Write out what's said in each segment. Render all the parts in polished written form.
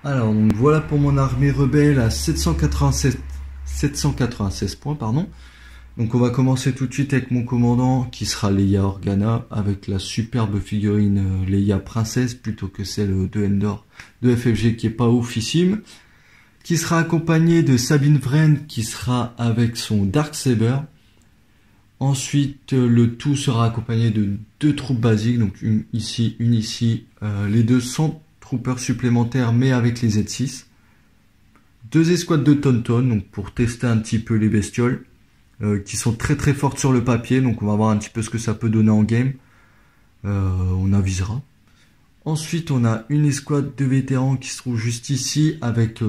Alors, donc voilà pour mon armée rebelle à 796 points, pardon. Donc on va commencer tout de suite avec mon commandant qui sera Leia Organa avec la superbe figurine Leia Princesse plutôt que celle de Endor de FFG qui est pas oufissime. Qui sera accompagné de Sabine Wren qui sera avec son Darksaber. Ensuite le tout sera accompagné de deux troupes basiques, donc une ici, les deux sont troopers supplémentaires mais avec les Z6. Deux escouades de Tauntaun, donc pour tester un petit peu les bestioles. Qui sont très très fortes sur le papier, donc on va voir un petit peu ce que ça peut donner en game. On avisera. Ensuite on a une escouade de vétérans qui se trouve juste ici avec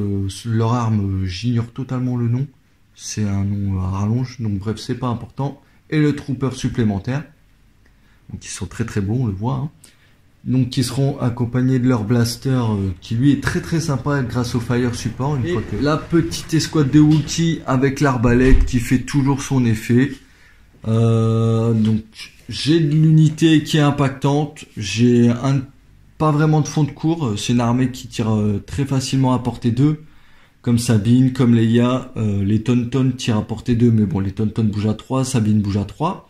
leur arme, j'ignore totalement le nom, c'est un nom à rallonge, donc bref c'est pas important. Et le trooper supplémentaire, donc ils sont très très beaux, on le voit, hein. Donc qui seront accompagnés de leur blaster qui lui est très très sympa grâce au fire support. Une fois que... La petite escouade de Wookiee avec l'arbalète qui fait toujours son effet. Donc j'ai de l'unité qui est impactante, j'ai pas vraiment de fond de cours, c'est une armée qui tire très facilement à portée 2. Comme Sabine, comme Leia, les Tauntaun tirent à portée 2, mais bon les Tauntaun bougent à 3, Sabine bouge à 3.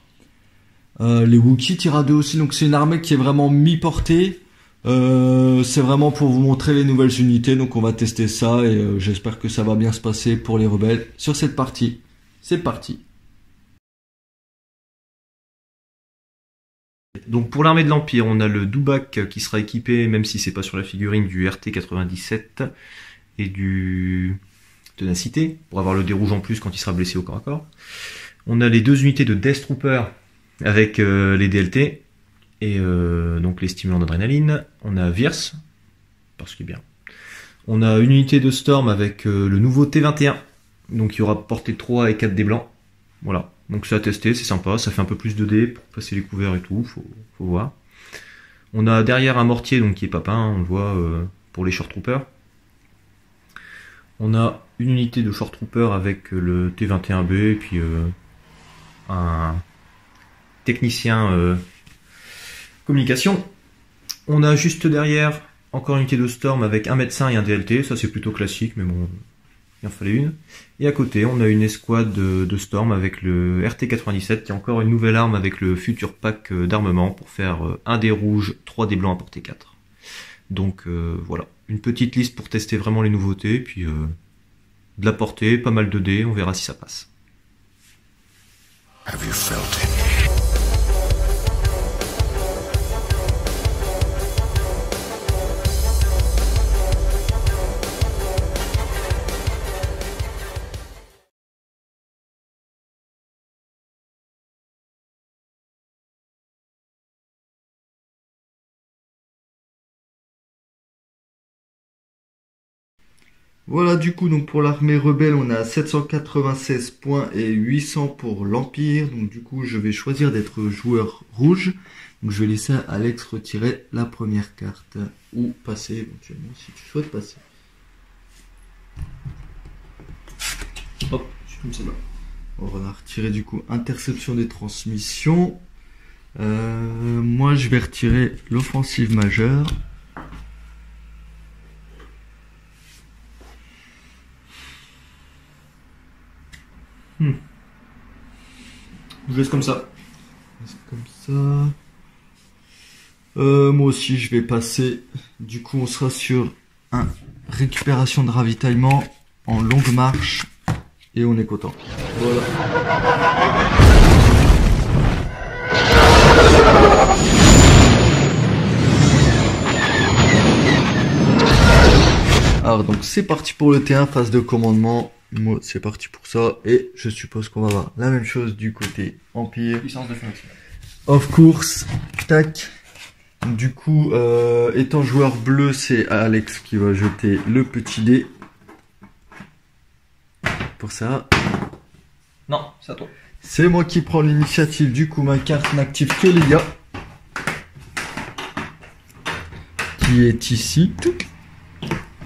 Les Wookiees tirent à 2 aussi, donc c'est une armée qui est vraiment mi-portée. C'est vraiment pour vous montrer les nouvelles unités, donc on va tester ça et j'espère que ça va bien se passer pour les rebelles sur cette partie. C'est parti. Donc pour l'armée de l'Empire, on a le Dewback qui sera équipé, même si c'est pas sur la figurine, du RT-97 et du Ténacité, pour avoir le dé rouge en plus quand il sera blessé au corps à corps. On a les deux unités de Death Trooper avec les DLT et donc les stimulants d'adrénaline. On a Virse, parce qu'il est bien. On a une unité de Storm avec le nouveau T21, donc il y aura portée 3 et 4 dés blancs. Voilà, donc c'est à tester, c'est sympa, ça fait un peu plus de dés pour passer les couverts et tout, faut voir. On a derrière un mortier, donc qui est papin, on le voit pour les Short Troopers. On a une unité de Short Trooper avec le T21B et puis un technicien communication. On a juste derrière encore une unité de Storm avec un médecin et un DLT, ça c'est plutôt classique mais bon, il en fallait une. Et à côté on a une escouade de Storm avec le RT-97 qui est encore une nouvelle arme avec le futur pack d'armement pour faire un dé rouge, 3 dés blancs à portée 4. Donc voilà, une petite liste pour tester vraiment les nouveautés, puis de la portée, pas mal de dés, on verra si ça passe. Have you felt it? Voilà du coup donc pour l'armée rebelle on a 796 points et 800 pour l'Empire. Donc du coup je vais choisir d'être joueur rouge. Donc je vais laisser Alex retirer la première carte. Ou passer éventuellement si tu souhaites passer. Hop, je suis comme ça là. On va retirer du coup interception des transmissions. Moi je vais retirer l'offensive majeure. Je laisse comme ça. Comme ça. Moi aussi je vais passer. Du coup on sera sur un récupération de ravitaillement en longue marche. Et on est content. Voilà. Alors donc c'est parti pour le T1 phase de commandement. Moi c'est parti pour ça et je suppose qu'on va voir la même chose du côté Empire. Puissance de fonction. Of course, tac. Du coup, étant joueur bleu, c'est Alex qui va jeter le petit dé. Pour ça. Non, c'est à toi. C'est moi qui prends l'initiative. Du coup, ma carte n'active que Leia. Qui est ici.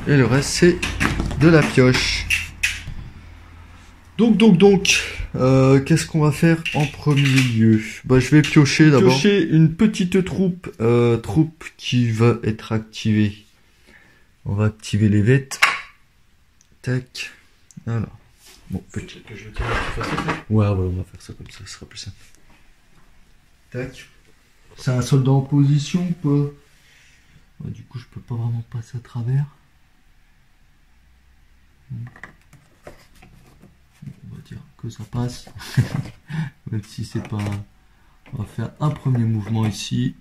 Et le reste, c'est de la pioche. Donc, qu'est-ce qu'on va faire en premier lieu? Bah, je vais piocher d'abord. Piocher une petite troupe qui va être activée On va activer les vêtes. Tac. Alors. Bon, petit. Que je tiens la plus facile. Ouais, on va faire ça comme ça sera plus simple. Tac. C'est un soldat en position ou pas? Ouais, du coup, je peux pas vraiment passer à travers. On va dire que ça passe. Même si c'est pas... On va faire un premier mouvement ici.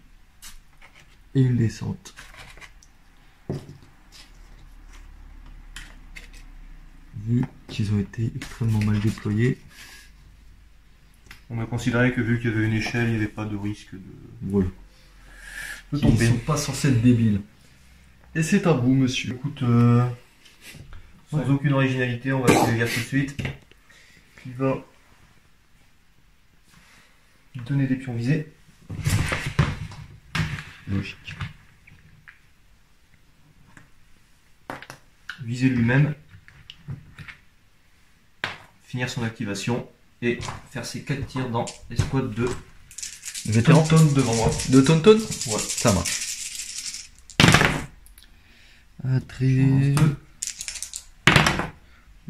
Et une descente. Vu qu'ils ont été extrêmement mal déployés. On a considéré que vu qu'il y avait une échelle, il n'y avait pas de risque de... Voilà. De Ils tomber. sont pas censés être débiles. Et c'est à vous, monsieur. Écoute, sans aucune originalité, on va activer le gaz tout de suite. Qui va donner des pions visés. Logique. Viser lui-même. Finir son activation. Et faire ses 4 tirs dans les squats de Vétéran Tonton devant moi. de Tonton. Ouais. Ça marche. Attré.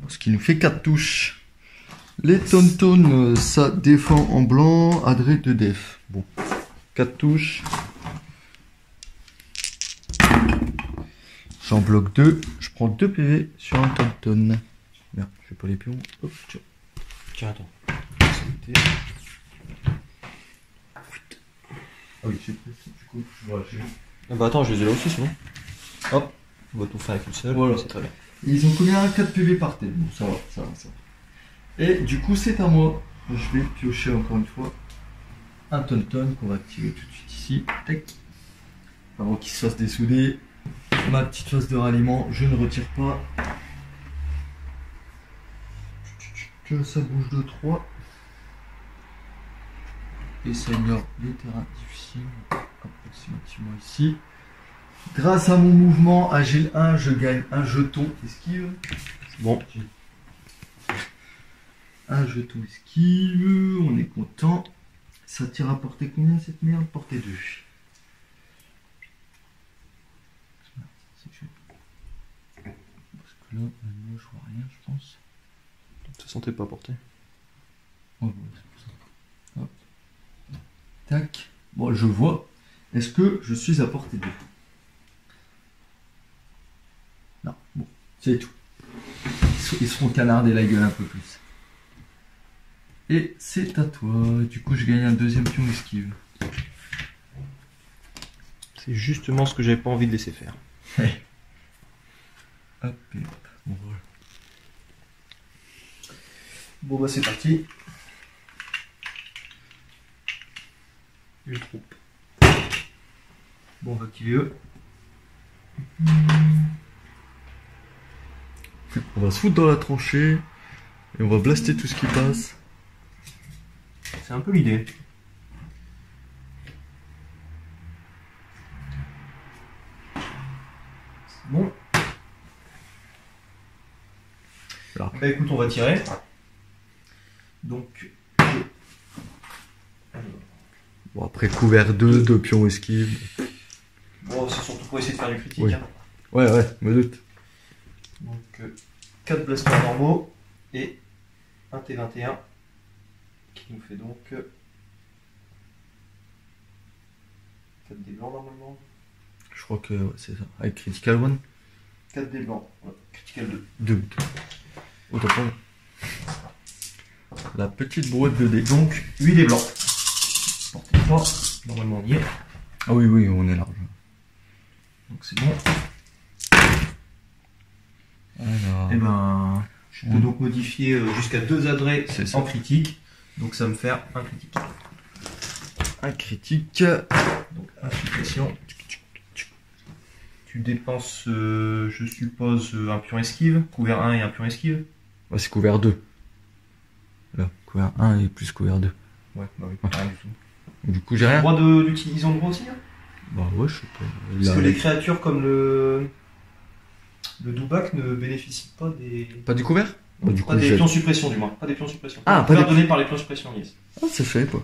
Ce qui nous fait 4 touches. Les Tonton, ça défend en blanc. Adré de def. Bon. 4 touches. J'en bloque 2. Je prends 2 PV sur un Tonton. Merde, je fais pas les pions. Hop, tiens. Tiens, attends. Ah oui, j'ai pris. Du coup, voilà, j'ai... Ah bah attends, je les ai là aussi sinon. Hop, on va tout faire avec une seule. Voilà. C'est très bien. Ils ont combien? 4 PV par thème. Bon, ça va, ça va, ça va. Et du coup, c'est à moi. Je vais piocher encore une fois un Tonton qu'on va activer tout de suite ici. Tac. Avant qu'il se fasse dessouder. Ma petite phase de ralliement, je ne retire pas. Que ça bouge de 3. Et ça ignore les terrains difficiles. Approximativement ici. Grâce à mon mouvement Agile 1, je gagne un jeton esquive. Bon. Un jeton esquive, on est content. Ça tire à portée combien cette merde? Portée 2. Parce que là, moi je vois rien, je pense. Ça sentait pas porté. Ouais, ouais, c'est pour ça. Hop. Tac. Bon, je vois. Est-ce que je suis à portée 2? Non, bon, c'est tout. Ils seront canardés la gueule un peu plus. Et c'est à toi. Du coup, je gagne un deuxième pion esquive. C'est justement ce que j'avais pas envie de laisser faire. Hop et hop. Bon, voilà. Bon bah c'est parti. Une troupe. Bon, on va activer eux. On va se foutre dans la tranchée et on va blaster tout ce qui passe. C'est un peu l'idée. Bon. Là. Bah écoute, on va tirer. Donc. Bon, après couvert 2, 2 pions esquive. Bon, c'est surtout pour essayer de faire du critique. Oui. Hein. Ouais, me doute. Donc 4 blasters normaux et un T21 qui nous fait donc 4 dés blancs normalement. Je crois que ouais, c'est ça. Avec Critical 1. 4 dés blancs, ouais. Critical 2. 2. Autant pour moi. La petite brouette de dés. Donc 8 dés blancs. Portée 3, normalement on y est. Ah oui, on est large. Donc c'est bon. Alors. Et ben, je peux donc modifier jusqu'à 2 adrets C'est en ça. critique. Donc ça me fait un critique. Un critique. Donc infiltration. Tu dépenses, je suppose, un pion esquive, couvert 1 et un pion esquive. Ouais, c'est couvert 2. Là, couvert 1 et plus couvert 2. Ouais, bah oui, rien du tout. Du coup, j'ai rien. Droit d'utiliser, ils ont le droit aussi, hein. Bah ouais, je sais pas. Parce Là, que les créatures comme le Dubak ne bénéficient pas des. Pas du couvert? Bah, du Pas coup, des j'ai... pions suppression du moins. Pas des pions suppression. Ah, pas Couvert des- donné par les pions suppression, yes. Ah, ça je savais pas.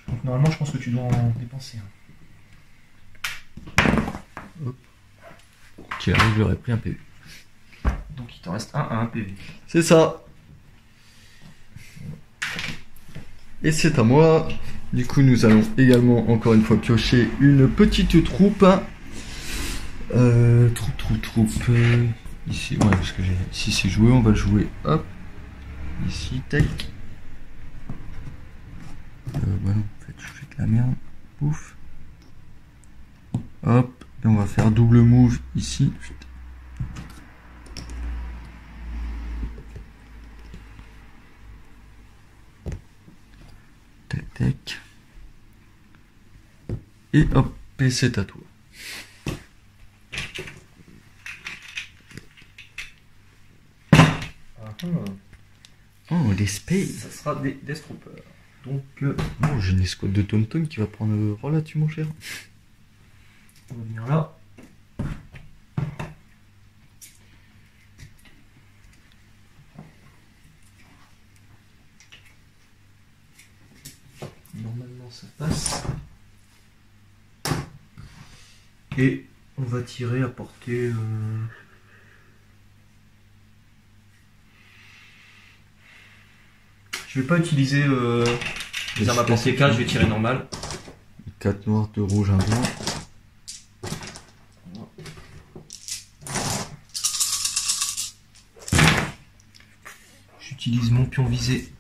Donc normalement, je pense que tu dois en dépenser un. Ok. qu'il arrive, j'aurais pris un PV. Donc il t'en reste un à un PV. C'est ça. Et c'est à moi. Du coup, nous allons également, encore une fois, piocher une petite troupe. Troupe. Ici, ouais, parce que ici c'est joué, on va le jouer. Hop. Ici, tac. Bah non, en fait, je fais de la merde. Pouf. Hop. Et on va faire double move ici. Tac, tac. Et hop, et c'est à toi. Oh, des space. Ça sera des Death Troopers. Donc, oh, j'ai une escouade de Tauntaun qui va prendre le rôle là-dessus, mon cher. on va venir là. Normalement, ça passe. Et on va tirer à portée. Je vais pas utiliser les armes à portée 4, je vais tirer normal. 4 noirs, 2 rouges, 1 blanc. J'utilise mon pion visé,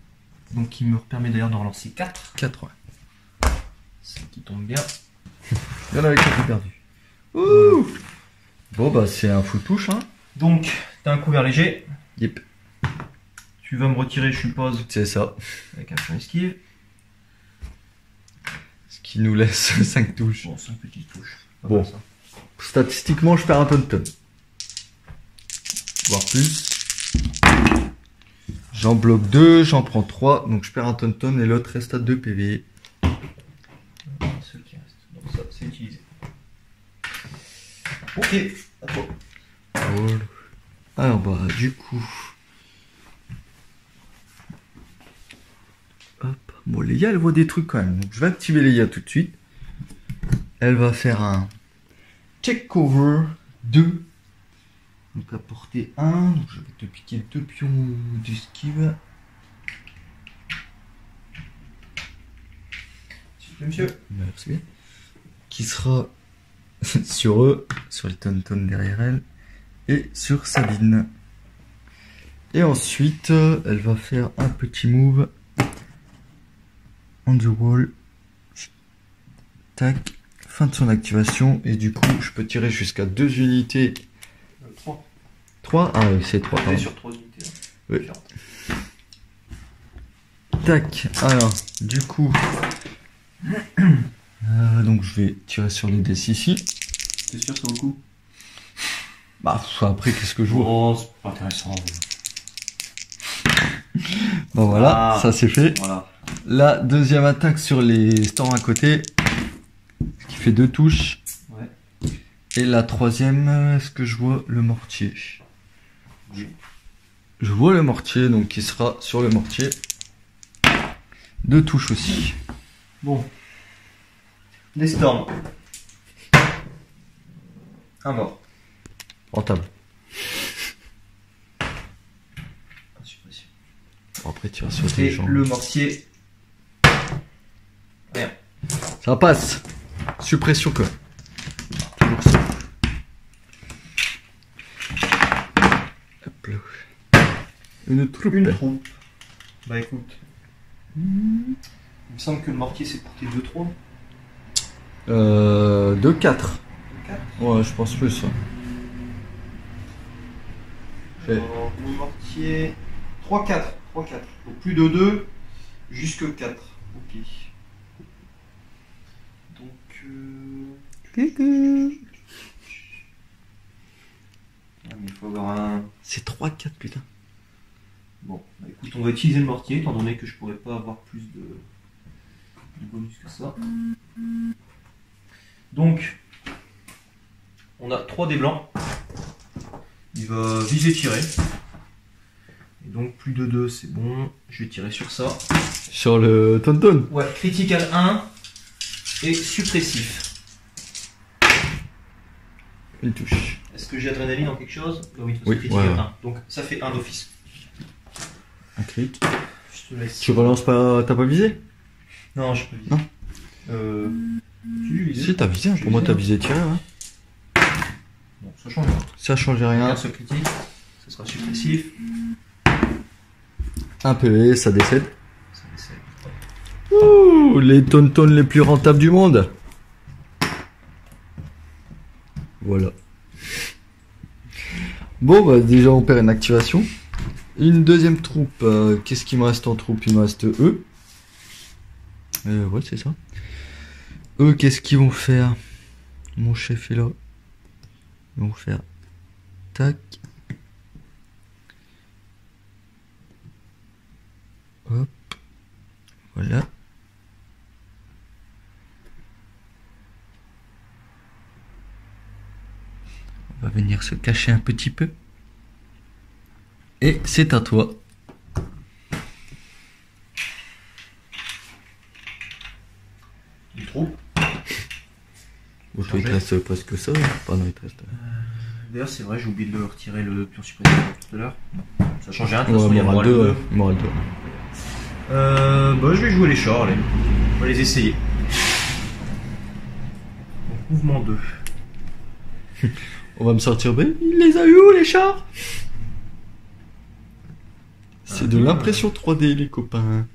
donc qui me permet d'ailleurs de relancer 4. 4, ouais. Ce qui tombe bien. Il y en avait 4 perdus. Ouh. Bon, bah, c'est un full touche, hein. Donc, t'as un couvert léger. Yep. Tu vas me retirer, je suppose, C'est ça. avec un pion esquive. Ce qui nous laisse 5 touches. Bon, c'est une petite touche. Pas Bon. mal, ça. Statistiquement, je perds un Tauntaun. Voire plus. J'en bloque 2, j'en prends 3. Donc je perds un Tauntaun et l'autre reste à 2 PV. Seul qui reste. Donc ça, c'est utilisé. Ok, à toi. Cool. Alors bah du coup. Hop. Bon, Leia elle voit des trucs quand même. Donc je vais activer Leia tout de suite. Elle va faire un check cover 2. Donc à portée 1. Donc je vais te piquer 2 pions d'esquive. S'il vous plaît, monsieur. Merci bien. Qui sera sur eux, sur les Tauntaun derrière elle, et sur Sabine. Et ensuite, elle va faire un petit move on the wall. Tac. Fin de son activation. Et du coup, je peux tirer jusqu'à 2 unités. 3. 3 Ah oui, c'est 3. On est sur 3 unités. Là. Oui. Tac. Alors, du coup... donc je vais tirer sur les dés ici. T'es sûr, ça vaut le coup? Bah, après, qu'est-ce que je vois? Oh, c'est pas intéressant. Bon, voilà, Ah. ça c'est fait. Voilà. La deuxième attaque sur les stands à côté, ce qui fait 2 touches. Ouais. Et la troisième, est-ce que je vois le mortier? Oui. Je vois le mortier, donc qui sera sur le mortier. 2 touches aussi. Bon. Les storms. Un mort. Rentable. Suppression. Bon, après, tirer sur des Et gens. le mortier. Rien. Ça passe. Suppression quoi. Toujours ça. Hop là. Une troupe. Une troupe. Bah écoute. Il me semble que le mortier c'est porté 2-3. 2, 4. 4. Ouais, je pense plus. Ouais. Fait. Le mortier. 3-4. 3-4. Donc plus de 2 jusque 4. Ok. Donc. Coucou. Ah, mais il faut avoir un. C'est 3, 4 putain. Bon, bah écoute, on va utiliser le mortier étant donné que je pourrais pas avoir plus de bonus que ça. Donc, on a 3 dés blancs. Il va viser tirer. Et donc, plus de 2, c'est bon. Je vais tirer sur ça. Sur le Tauntaun. Ouais, critical 1 et suppressif. Une touche. Est-ce que j'ai adrénaline en quelque chose? Oui, Oui, critique ouais, à ouais. 1. Donc ça fait 1 d'office. Un crit. Je te laisse. Tu relances pas, t'as pas visé? Non, je peux viser. Non. J'ai visé. Si, t'as visé, pour moi t'as visé tiré, hein. Bon, ça change rien. Ça change rien. Un seul critique, ce sera suppressif. Un PV, ça décède. Ça décède. Ouh, les tonnes les plus rentables du monde. Voilà. Bon, bah déjà on perd une activation. Une deuxième troupe. Qu'est-ce qu'il me reste en troupe? Il me reste eux. Ouais, c'est ça. Eux, qu'est-ce qu'ils vont faire? Mon chef est là. Ils vont faire tac. Hop. Voilà. On va venir se cacher un petit peu. Et c'est à toi. Une troupe. Bon, il te reste presque ça. Pardon, il te reste. D'ailleurs, c'est vrai, j'ai oublié de le retirer le pion suppression tout à l'heure. Ça change rien, de toute Ouais, façon, il y a moral moral 2. 2. Moral 2. Bah, je vais jouer les chars, allez. On va les essayer. Donc, mouvement 2. On va me sortir. Mais il les a eu où les chars? C'est de l'impression 3D les copains.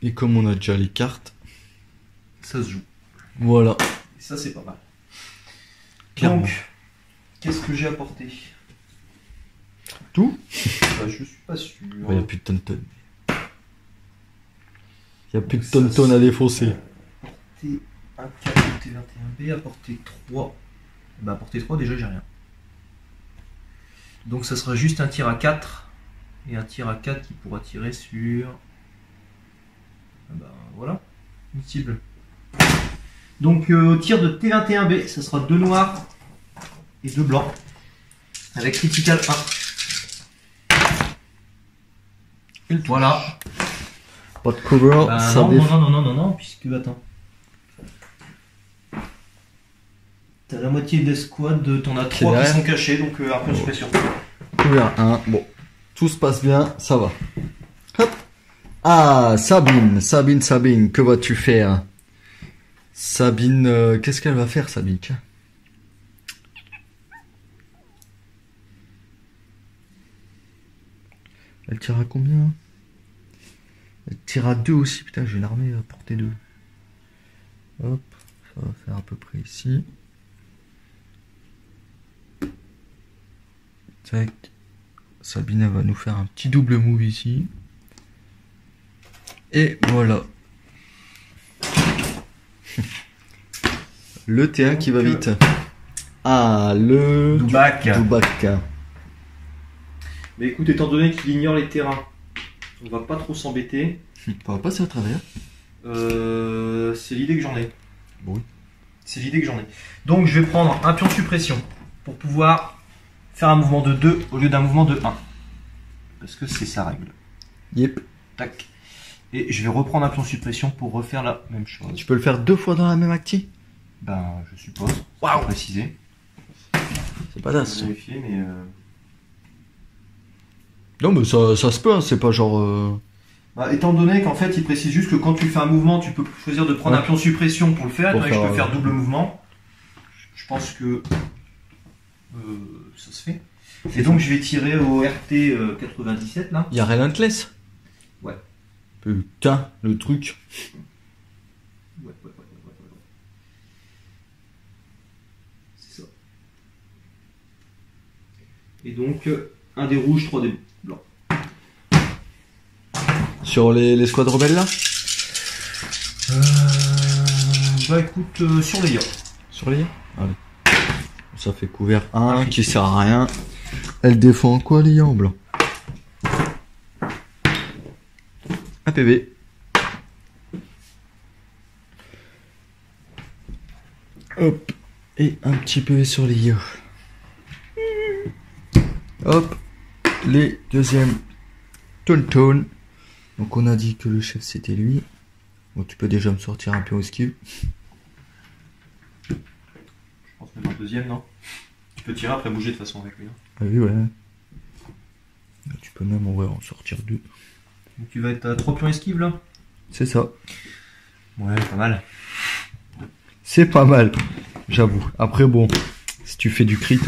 Et comme on a déjà les cartes, Ça se joue. voilà. Et ça, c'est pas mal. Clairement. Donc, qu'est-ce que j'ai apporté? Tout? Bah, je suis pas sûr. Il n'y a plus de tonnes. Il n'y a plus de tonnes à défoncer. Apporter un 4 T21B, apporter 3. Bah, apporter 3, déjà, j'ai rien. Donc, ça sera juste un tir à 4. Et un tir à 4 qui pourra tirer sur. Bah, voilà. Une cible. Donc, au tir de T21B, ça sera 2 noirs et 2 blancs. Avec critical 1. Voilà. Pas de cover, Bah, ça non, défend. non, puisque attends. T'as la moitié de l'escouade, t'en as 3 qui derrière. sont cachés, donc après je fais sur. Couvert 1. Bon, tout se passe bien, ça va. Hop. Ah, Sabine, que vas-tu faire? Sabine, qu'est-ce qu'elle va faire, Sabine? Tiens. Elle tire à combien? Elle tire à 2 aussi, putain, j'ai une armée à portée 2. Hop, ça va faire à peu près ici. Tac. Sabine elle va nous faire un petit double move ici. Et voilà. Le T1 qui va vite. Ah, le Doubac. Doubac. Mais écoute, étant donné qu'il ignore les terrains, on va pas trop s'embêter. On va passer à travers. C'est l'idée que j'en ai. Bon, oui. C'est l'idée que j'en ai. Donc je vais prendre un pion de suppression pour pouvoir faire un mouvement de 2 au lieu d'un mouvement de 1. Parce que c'est sa règle. Yep. Tac. Et je vais reprendre un pion de suppression pour refaire la même chose. Tu peux le faire 2 fois dans la même acti? Ben, je suppose. Waouh. Pour préciser. C'est pas Je das. vais vérifier, mais. Non, mais ça se peut, hein, c'est pas genre. Bah, étant donné qu'en fait, il précise juste que quand tu fais un mouvement, tu peux choisir de prendre Ouais. un pion de suppression pour le faire. Pour Et je peux faire, faire double mouvement. Je pense que ça se fait. Et donc, je vais tirer au RT 97 là. Il y a Relentless. Ouais. Putain, le truc. Ouais. C'est ça. Et donc, un des rouges, 3 des blancs. Sur les squads rebelles là? Bah écoute, sur les yachts. Sur les allez. Ça fait couvert 1 qui sert à rien. Elle défend quoi les en blanc? Un PV. Hop. Et un petit PV sur les yeux. Hop. Les deuxièmes tonton. Donc on a dit que le chef c'était lui. Bon, tu peux déjà me sortir un pion esquive. Je pense même un deuxième, non? Tu peux tirer après bouger de toute façon avec lui. Hein. Ah oui, ouais. Tu peux même en sortir 2. Donc tu vas être à 3 pions esquive là? C'est ça. Ouais, pas mal. C'est pas mal, j'avoue. Après, bon, si tu fais du crit...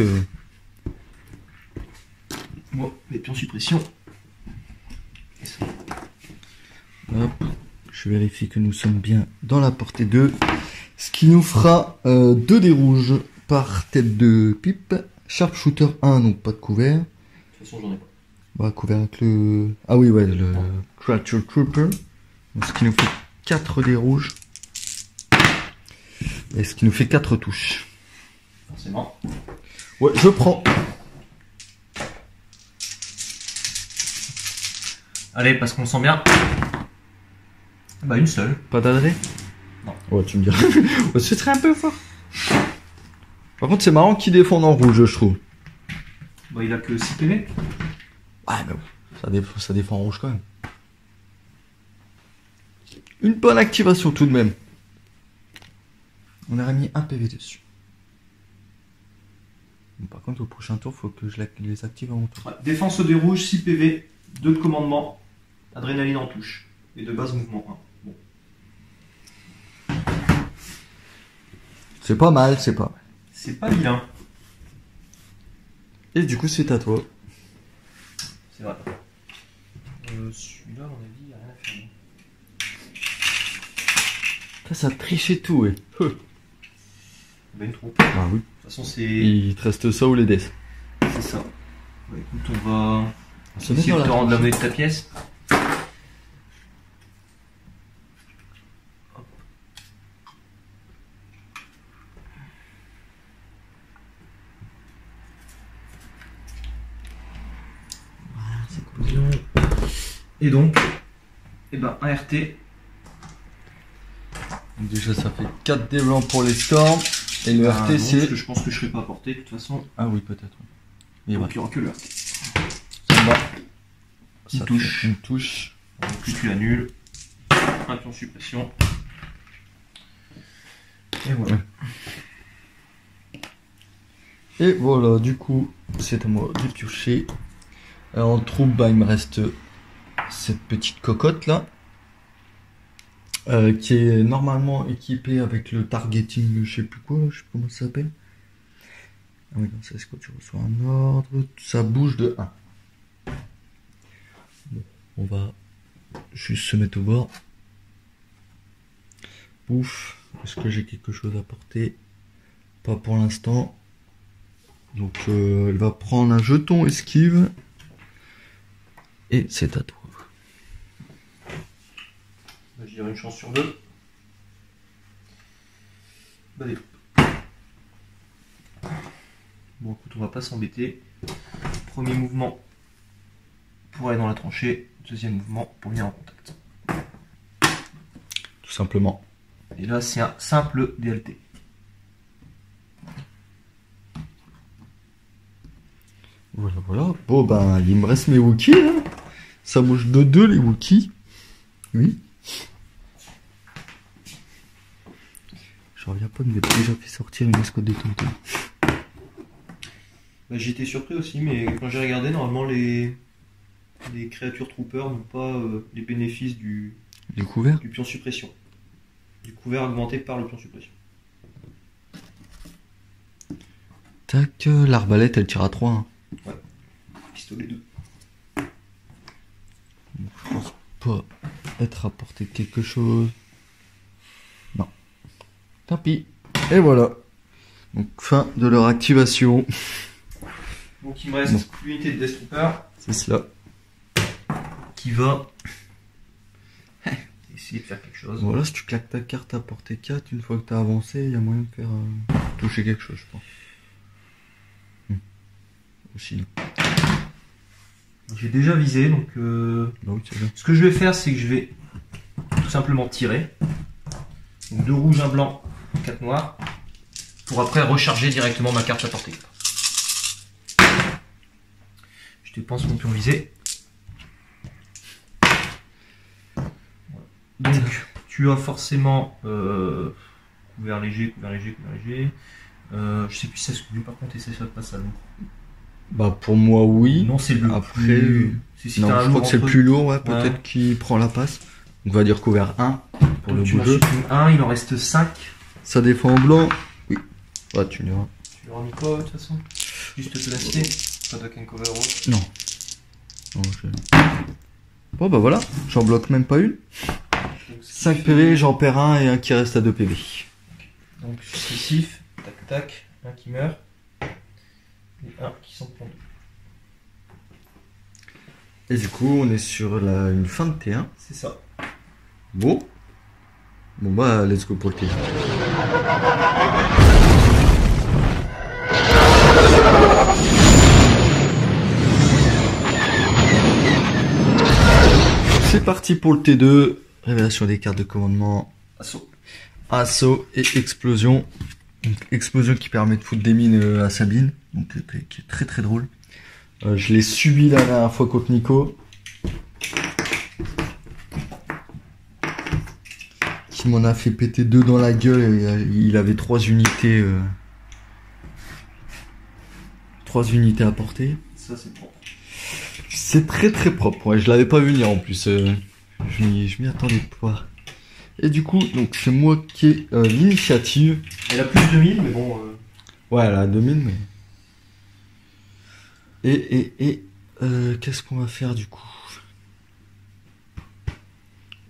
Bon, les pions suppression. Hop, je vérifie que nous sommes bien dans la portée 2. Ce qui nous fera 2 dés rouges par tête de pipe. Sharpshooter 1, donc pas de couvert. De toute façon, j'en ai pas. Bah, couvert avec le... Ah oui, ouais, le Creature Trooper. Donc, ce qui nous fait 4 dés rouges. Et ce qui nous fait 4 touches. Forcément. Ouais, je prends. Allez, parce qu'on sent bien. Bah, une seule. Pas d'adresse? Non. Ouais, tu me diras. Ouais, ce serait un peu fort. Par contre, c'est marrant qu'il défende en rouge, je trouve. Bah, il a que 6 PV. Ouais, mais bon, ça défend en rouge quand même. Une bonne activation tout de même. On aurait mis un PV dessus. Bon, par contre, au prochain tour, faut que je les active à mon tour. Ouais, défense au dé rouge, 6 PV, 2 de commandement, adrénaline en touche. Et de base, mouvement 1. Bon. C'est pas mal, c'est pas mal. C'est pas vilain. Et du coup, c'est à toi. C'est vrai. Celui-là, à mon avis, il n'y a rien à faire. Ça trichait tout, ouais. Bah, une troupe. Ah oui. De toute façon, c'est Il te reste ça ou les dés. c'est ça. Bah, écoute, on va Se essayer de te rendre la monnaie de ta pièce. Et donc, eh ben, un RT. Donc déjà, ça fait 4 dés blancs pour les storms. Et le RT, non, c'est... parce que je pense que je serai pas apporté de toute façon. Ah oui, peut-être. Mais Donc ouais. il n'y aura que le RT. Ça me va. Une Ça touche. fait une touche. Donc plus tu annules. Un pion suppression. Et voilà. Et voilà, du coup, c'est à moi de piocher. Alors, en troupe, bah, il me reste cette petite cocotte là. Qui est normalement équipée avec le targeting, je sais plus quoi, je sais pas comment ça s'appelle. Ah oui, non, ça c'est quand tu reçois un ordre, ça bouge de 1. Bon, on va juste se mettre au bord. Ouf, est-ce que j'ai quelque chose à porter? Pas pour l'instant. Donc elle va prendre un jeton esquive. Et c'est à toi. Bah, je dirais une chance sur 2. Bah, allez. Bon, écoute, on va pas s'embêter. Premier mouvement pour aller dans la tranchée. Deuxième mouvement pour venir en contact. Tout simplement. Et là, c'est un simple DLT. Voilà, voilà. Bon, ben, il me reste mes Wookiees, là. Ça bouge de 2, les Wookiees. Oui. Je reviens pas de m'être déjà fait sortir une escouade de Tonton. Bah, j'ai été surpris aussi, mais quand j'ai regardé, normalement, les créatures troopers n'ont pas les bénéfices du Découvert. pion suppression. Du couvert augmenté par le pion suppression. Tac, l'arbalète, elle tire à 3. Hein. Ouais. Pistolet 2. Donc, je pense pas être apporté quelque chose. Non. Tant pis. Et voilà. Donc, fin de leur activation. Donc il me reste l'unité de Death Trooper C'est cela. qui va essayer de faire quelque chose. Voilà, si tu claques ta carte à portée 4, une fois que tu as avancé, il y a moyen de faire toucher quelque chose, je pense. Aussi, non. J'ai déjà visé, donc Bah oui, c'est bien. ce que je vais faire, c'est que je vais tout simplement tirer. Donc 2 rouges, 1 blanc, 4 noirs. Pour après recharger directement ma carte à portée. Je dépense mon pion visé. Voilà. Donc, tu as forcément couvert léger. Je sais plus si ça se couvre, par contre, et ça pas ça lourd. Bah pour moi oui. Non, c'est le Après, plus... Si non, t'as un je crois lourd que c'est le entre- plus lourd, ouais, Ouais. peut-être qui prend la passe. On va dire couvert 1 pour le Donc, tu m'en bougeux. supprimes un, il en reste 5. Ça défend en blanc. Oui. Ouais, tu diras. Tu leur as mis quoi de toute façon? Juste te l'acier, pas de can cover rose. Non. Non, bon bah voilà, j'en bloque même pas une. 5 PV, j'en perds un et un qui reste à 2 PV. Donc successif, tac tac, un qui meurt et un qui s'en prend deux. Et du coup, on est sur une fin de T1. C'est ça. Bon. Bon bah, let's go pour le T1. C'est parti pour le T2. Révélation des cartes de commandement. Assaut. Assaut et explosion. Donc, explosion qui permet de foutre des mines à Sabine. Donc, qui est très très drôle. Je l'ai subi la dernière fois contre Nico. Qui m'en a fait péter 2 dans la gueule. Et, il avait 3 unités. 3 unités à porter. Ça c'est propre. C'est très très propre. Ouais, je l'avais pas vu venir en plus. Je m'y attendais pas. Et du coup, donc c'est moi qui ai l'initiative. Elle a plus de 1000, mais bon. Ouais, elle a 2000, mais. Et qu'est-ce qu'on va faire du coup?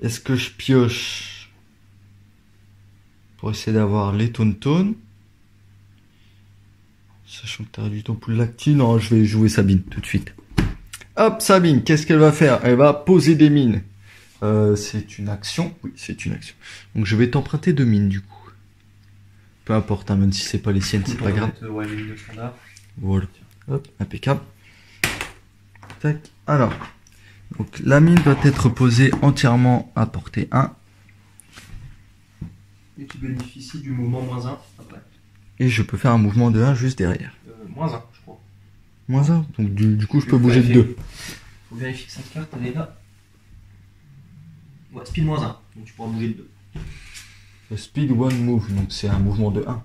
Est-ce que je pioche pour essayer d'avoir les tontones? Sachant que t'as réduit ton pool lactine. Non, je vais jouer Sabine tout de suite. Hop, Sabine, qu'est-ce qu'elle va faire? Elle va poser des mines. C'est une action. Oui, c'est une action. Donc je vais t'emprunter 2 mines du coup. Peu importe, hein, même si c'est pas les siennes, c'est pas grave. Ouais, les mines standard. Voilà. Hop, impeccable. Tac. Alors, donc la mine doit être posée entièrement à portée 1. Et tu bénéficies du mouvement -1 après. Et je peux faire un mouvement de 1 juste derrière. -1, je crois. Moins 1. Donc du coup, je Je peux vais bouger de vérifier. 2. Faut vérifier que cette carte elle est là. Ouais, speed -1. Donc tu pourras bouger de 2. Speed 1 move. Donc c'est un mouvement de 1.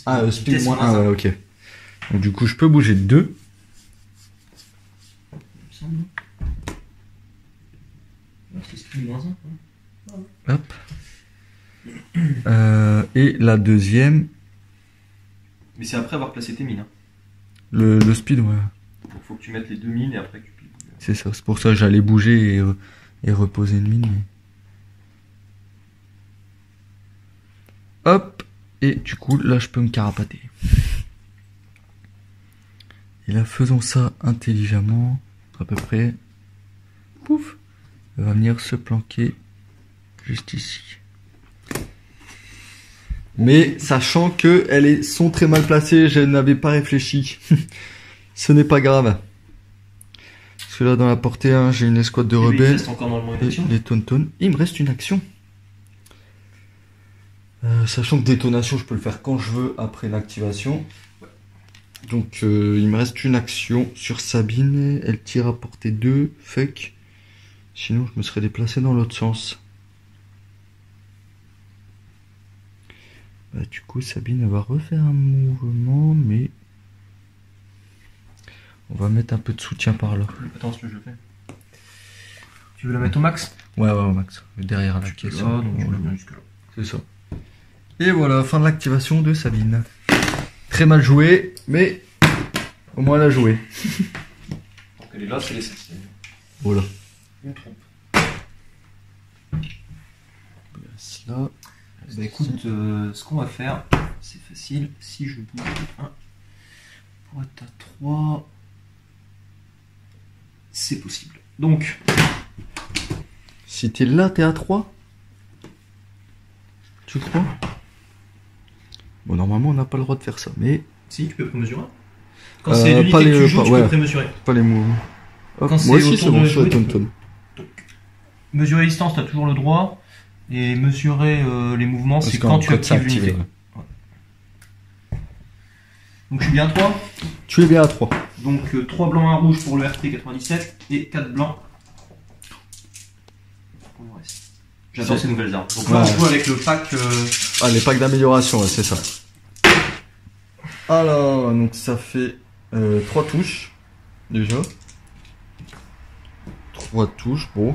Ah, speed Vitesse moins 1, ouais, ok. Donc du coup, je peux bouger de 2. Il me semble. Ouais, c'est speed -1. Hop. Et la deuxième, Mais c'est après avoir placé tes mines. Hein. le speed, ouais. Donc faut que tu mettes les 2000 et après que tu piles. C'est ça, c'est pour ça que j'allais bouger et reposer une mine. mais- Hop. Et du coup, là, je peux me carapater. Et là, faisons ça intelligemment. À peu près. Pouf. Elle va venir se planquer juste ici. Mais sachant que sont très mal placées, je n'avais pas réfléchi. Ce n'est pas grave. Parce que là, dans la portée 1, j'ai une escouade de Il rebelles. reste encore normalement une Et action. les tontones. Il me reste une action. Sachant que détonation, je peux le faire quand je veux après l'activation. Donc, il me reste une action sur Sabine. Elle tire à portée 2. Fuck. Sinon, je me serais déplacé dans l'autre sens. Bah, du coup, Sabine, elle va refaire un mouvement, mais... On va mettre un peu de soutien par là. Attends, je le fais. Tu veux la mettre au max? Ouais, Max. Derrière la Jusque caisse. là, donc tu la Voilà. mets jusque là. C'est ça. Et voilà, fin de l'activation de Sabine. Très mal joué, mais au moins elle a joué. Donc elle est là, c'est les 7. Voilà. Une trompe. Là. Bah écoute, ce qu'on va faire, c'est facile. Si je bouge de 1 pour être à 3, c'est possible. Donc, Si t'es là, t'es à 3. Tu crois? Bon, normalement, on n'a pas le droit de faire ça, mais si tu peux prémesurer. Quand c'est l'unité pas que les- tu joues, pas- tu ouais. peux prémesurer. pas les mouvements. Hop, Quand moi c'est aussi, autour c'est bon, de je suis à jouer, tu Tonton. Mesurer les distances, tu as toujours le droit. Et mesurer les mouvements, c'est quand tu c'est actives l'unité. ouais. Donc je suis bien à 3. Tu es bien à 3. Donc 3 blancs, 1 rouge pour le RT 97 et 4 blancs pour le reste. J'adore C'est- ces nouvelles armes. Donc là, Ouais. on joue avec le pack. Ah, les packs d'amélioration, ouais, c'est ça. Alors, donc ça fait 3 touches, déjà. 3 touches, bon.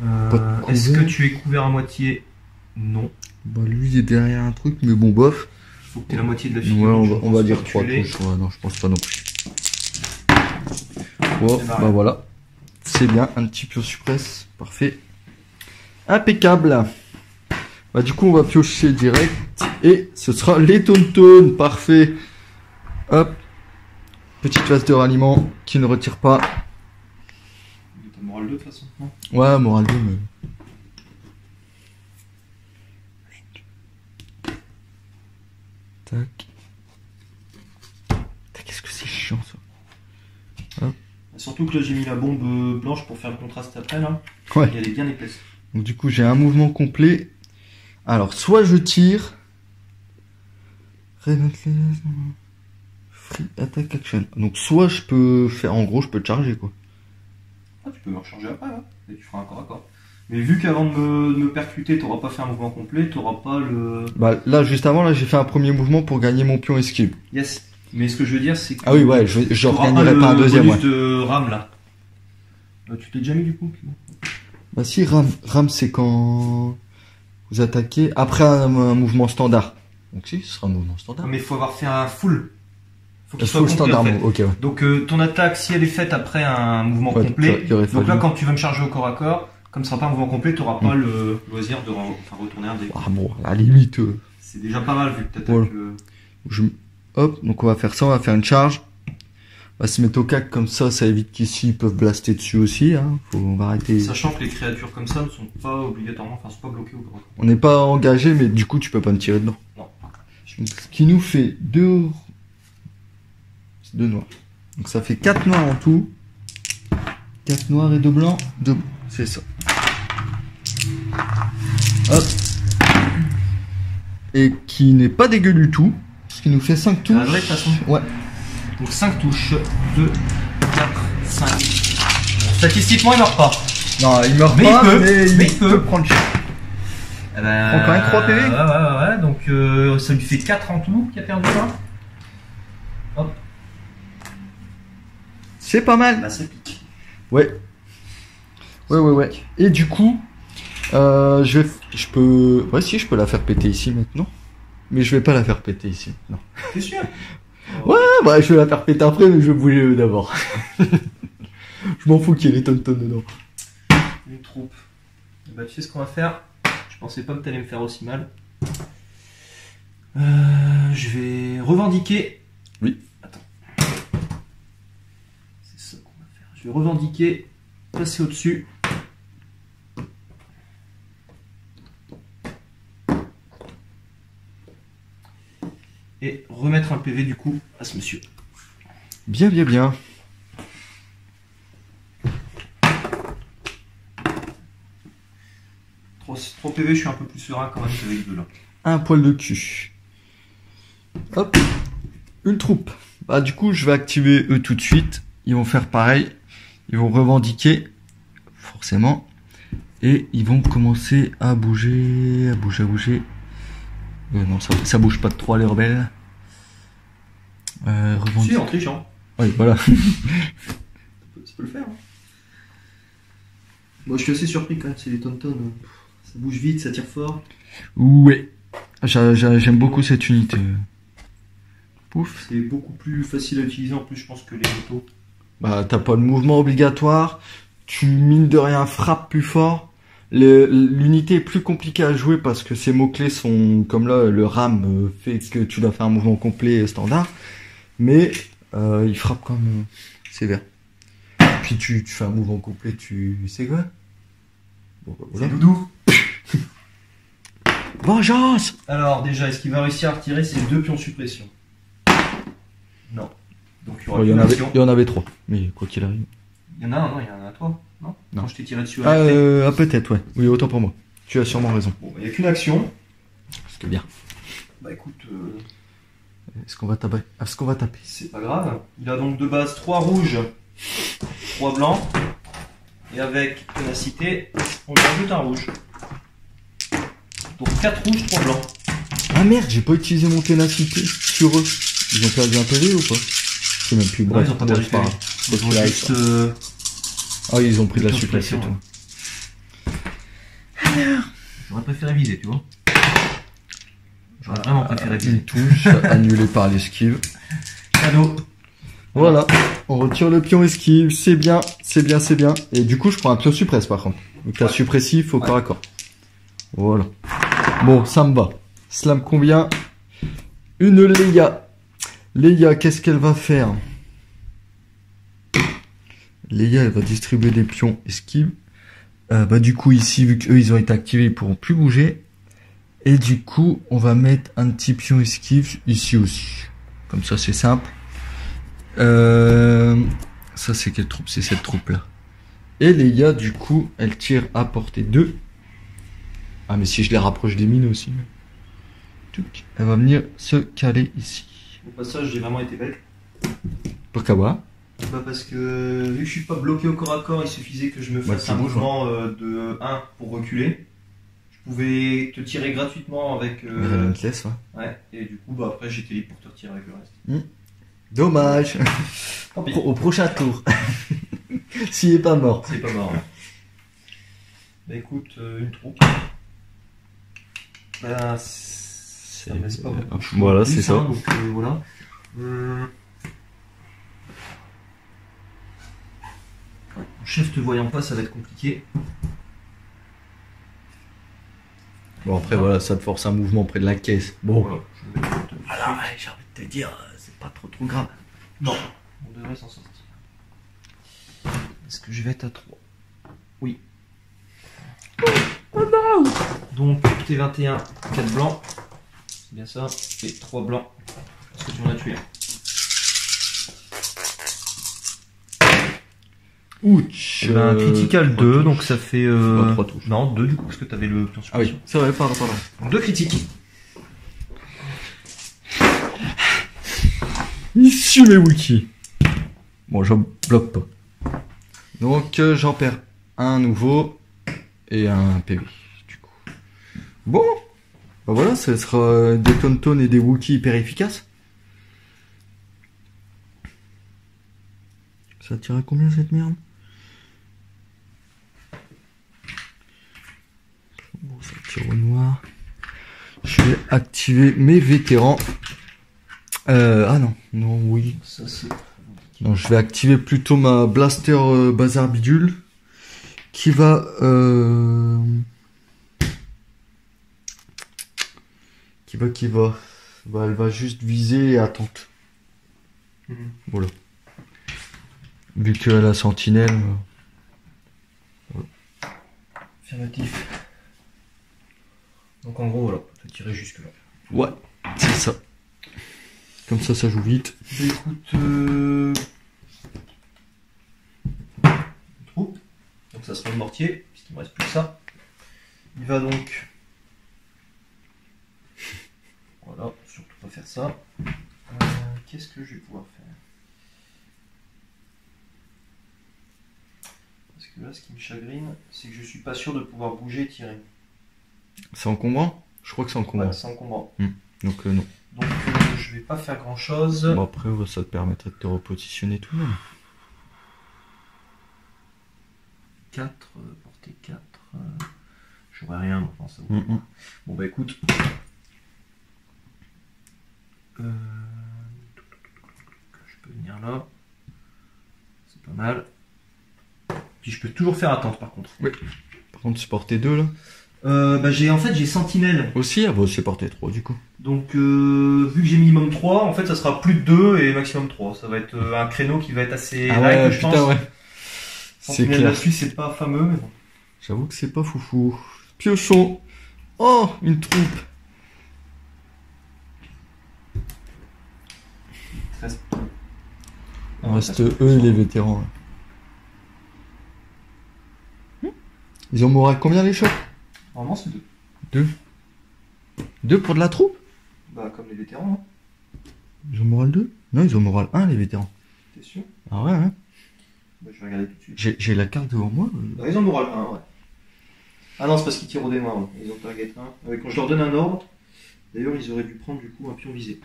Pas de Est-ce que couvert. tu es couvert à moitié? Non. Bah, lui, il est derrière un truc, mais bon, bof. Faut que tu aies la moitié de la Ouais, figure. on va dire 3 touches. Ouais, non, je pense pas non plus. Bon, C'est marrant. bah voilà. C'est bien, un petit pio suppress. Parfait. Impeccable. Bah, du coup, on va piocher direct. Et ce sera les Tauntaun. Parfait. Hop. Petite phase de ralliement qui ne retire pas. T'as le moral 2 de toute façon, non? Ouais, moral 2, mais. Tac. Qu'est-ce que c'est chiant ça. Surtout que là, j'ai mis la bombe blanche pour faire le contraste après, là. Ouais. Et elle est bien épaisse. Donc du coup j'ai un mouvement complet. Alors soit je tire. Relentless. Free attack action. Donc soit je peux faire, en gros je peux charger quoi. Ah, tu peux me recharger après, là. Et tu feras un corps à corps. Mais vu qu'avant de me percuter, t'auras pas fait un mouvement complet, t'auras pas le... Bah là juste avant là j'ai fait un premier mouvement pour gagner mon pion esquive. Yes. Mais ce que je veux dire, c'est que... Ah oui ouais je t'auras regagnerai pas un deuxième ouais. bonus de RAM, là. Tu t'es déjà mis, du coup? Bah si ram c'est quand vous attaquez après un mouvement standard. Donc si ce sera un mouvement standard. Mais il faut avoir fait un full. Faut qu'il Il soit faut le complet, standard en fait. move, ok ouais. Donc ton attaque, si elle est faite après un mouvement Ouais, complet, il aurait donc fallu. là quand tu vas me charger au corps à corps, comme ce sera pas un mouvement complet, tu n'auras pas le loisir de retourner un dé. Ah bon à la limite. C'est déjà pas mal vu que t'attaques. Voilà. Hop, donc on va faire ça, on va faire une charge. On va se mettre au cac comme ça évite qu'ici ils peuvent blaster dessus aussi. Hein. On va arrêter. Sachant que les créatures comme ça ne sont pas obligatoirement, enfin, sont pas bloquées au corps à corps. On n'est pas engagé, mais du coup tu peux pas me tirer dedans. Non. Donc, ce qui nous fait 2 noirs. Donc ça fait 4 noirs en tout. 4 noirs et 2 blancs. 2 c'est ça. Hop. Et qui n'est pas dégueu du tout. Ce qui nous fait 5 touches. La vraie façon. Ouais. Donc 5 touches. 2, 4, 5. Bon, statistiquement, il meurt pas. Non, il meurt Mais pas, il peut. mais il il peut prendre cher. Eh ben, Prend quand même 3 PV. Ouais. Donc ça lui fait 4 en tout qui a perdu là. Hop. C'est pas mal. Bah ça pique. Ouais. Ouais. Et du coup, je peux... Ouais, si, je peux la faire péter ici maintenant. Mais je vais pas la faire péter ici. Non. T'es sûr? Ouais, bah, je vais la faire péter après, mais je vais bouger eux d'abord. Je m'en fous qu'il y ait les tonnes dedans. Une troupe. Bah tu sais ce qu'on va faire? Je pensais pas que t'allais me faire aussi mal. Je vais revendiquer. Oui. Attends. C'est ça qu'on va faire. Je vais revendiquer, passer au-dessus. Et remettre un PV du coup à ce monsieur. Bien. 3 PV, je suis un peu plus serein quand même qu'avec 2 là. Un poil de cul. Hop. Une troupe. Bah, du coup, je vais activer eux tout de suite. Ils vont faire pareil. Ils vont revendiquer. Forcément. Et ils vont commencer à bouger. Non, ça bouge pas de 3 les rebelles. Si, en trichant. Oui, voilà. Ça peut le faire. Hein. Moi, je suis assez surpris quand même, c'est les Tauntaun. Ça bouge vite, ça tire fort. Ouais. J'aime beaucoup cette unité. Pouf. C'est beaucoup plus facile à utiliser en plus, je pense, que les autos. Bah, t'as pas de mouvement obligatoire. Tu, mine de rien, frappes plus fort. L'unité est plus compliquée à jouer parce que ses mots-clés sont, comme là, le RAM fait que tu dois faire un mouvement complet standard. Mais il frappe quand même sévère. Puis tu fais un mouvement complet, tu sais quoi? Bon, bah, voilà. C'est doudou. Vengeance! Alors, déjà, est-ce qu'il va réussir à retirer ses 2 pions suppression? Non. Donc, il y aura Il y, une en avait, action. il y en avait 3. Mais quoi qu'il arrive. Il y en a un, non, il y en a un à toi. Non, Non. Quand je t'ai tiré dessus à la clé. Peut-être, ouais. Oui, autant pour moi. Tu as sûrement raison. Bon, il n'y a qu'une action. C'était bien. Bah écoute, Est-ce qu'on va taper? Est-ce qu'on va taper? c'est pas grave. Il a donc de base 3 rouges, 3 blancs Et avec ténacité, on lui rajoute un rouge. Donc 4 rouges, 3 blancs. Ah merde, j'ai pas utilisé mon ténacité sur eux. Ils ont perdu un PV ou pas? Je sais même plus. Non, ils ont pas perdu de PV. Ils ont juste... Ah, ils ont pris de la souplesse et tout. Alors, j'aurais préféré viser, tu vois. J'aurais vraiment préféré viser. Une touche annulée par l'esquive. Cadeau. Voilà, on retire le pion esquive, c'est bien, c'est bien, c'est bien. Et du coup, je prends un pion suppresse par contre. Donc la suppressif au corps à corps. Voilà. Bon, ça me va. Cela me convient. Une Leia. Leia, qu'est-ce qu'elle va faire? Leia, elle va distribuer des pions esquive. Du coup, ici, vu qu'eux, ils ont été activés, ils pourront plus bouger. Et du coup, on va mettre un petit pion esquive ici aussi. Comme ça, c'est simple. Ça, c'est quelle troupe? C'est cette troupe-là. Et Leia, du coup, elle tire à portée 2. Ah, mais si je les rapproche des mines aussi. Elle va venir se caler ici. Au passage, j'ai vraiment été bête. Pourquoi? Bah parce que vu que je suis pas bloqué au corps à corps, il suffisait que je me fasse un mouvement de 1 pour reculer. Je pouvais te tirer gratuitement avec... Relentless, ouais. Ouais, et du coup, bah après j'étais libre pour te retirer avec le reste. Dommage. Au prochain tour. S'il est pas mort. C'est pas mort. Ouais. Bah écoute, une troupe. Bah, ça me laisse pas beaucoup. Voilà, c'est ça. Donc voilà. Mon chef te voyant pas, ça va être compliqué. Bon, après, voilà, ça te force un mouvement près de la caisse. Bon. Voilà. Alors, j'ai envie de te dire, c'est pas trop grave. Non, on devrait s'en sortir. Est-ce que je vais être à 3? Oui. Oh non! Donc, T21, 4 blancs. C'est bien ça. Et 3 blancs. Est-ce que tu m'en as tué? Ouch! Un critical 2, donc ça fait... 3 touches. Non, 2 du coup, parce que t'avais le pion Ah oui, c'est vrai, pardon. Donc 2 critiques. Ici mes wikis. Bon, je bloque pas. Donc, j'en perds un nouveau et un PV, du coup. Bon, bah voilà, ça sera des Tauntaun et des Wookiees hyper efficaces. Ça tire à combien cette merde? Bon, ça tire au noir. Je vais activer mes vétérans. Ah non, oui. Ça c'est... Non, je vais activer plutôt ma blaster bazar bidule qui va elle va juste viser et attente. Voilà. Vu qu'elle a sentinelle. Voilà. Affirmatif. Donc en gros voilà, tu tirer jusque là. Ouais, c'est ça. Comme ça joue vite. Bah, écoute, troupe. Donc ça sera le mortier, puisqu'il me reste plus que ça. Il va donc... Voilà, surtout pas faire ça. Qu'est-ce que je vais pouvoir faire? Parce que là, ce qui me chagrine, c'est que je suis pas sûr de pouvoir bouger et tirer. C'est encombrant? Je crois que c'est encombrant. Ouais, c'est encombrant. Donc non. Donc je vais pas faire grand chose. Bon, après ça te permettrait de te repositionner tout de même. 4, portée 4. J'aurais rien, enfin ça vaut pas. Bon bah écoute. Je peux venir là. C'est pas mal. Puis je peux toujours faire attente par contre. Oui. Par contre, c'est portée 2 là. J'ai sentinelle. Aussi, ah bah c'est portée 3 du coup. Donc vu que j'ai minimum 3, en fait ça sera plus de 2 et maximum 3. Ça va être un créneau qui va être assez light, je pense. Ouais. C'est clair. Là-dessus c'est pas fameux mais bon. J'avoue que c'est pas foufou. Piochon. Oh, une troupe. Il reste eux et les vétérans. Là. Ils ont moral combien les chocs? Normalement c'est 2. 2 pour de la troupe? Bah comme les vétérans. Hein. Ils ont moral 2? Non, ils ont moral 1 les vétérans. T'es sûr? Ah ouais, hein. Je vais regarder tout de suite. J'ai la carte devant moi. Ils en auront le 1, ouais. Ah non, c'est parce qu'ils tirent au dé noir. Ouais. Ils ont target 1. Quand je leur donne un ordre, d'ailleurs, ils auraient dû prendre du coup un pion visé.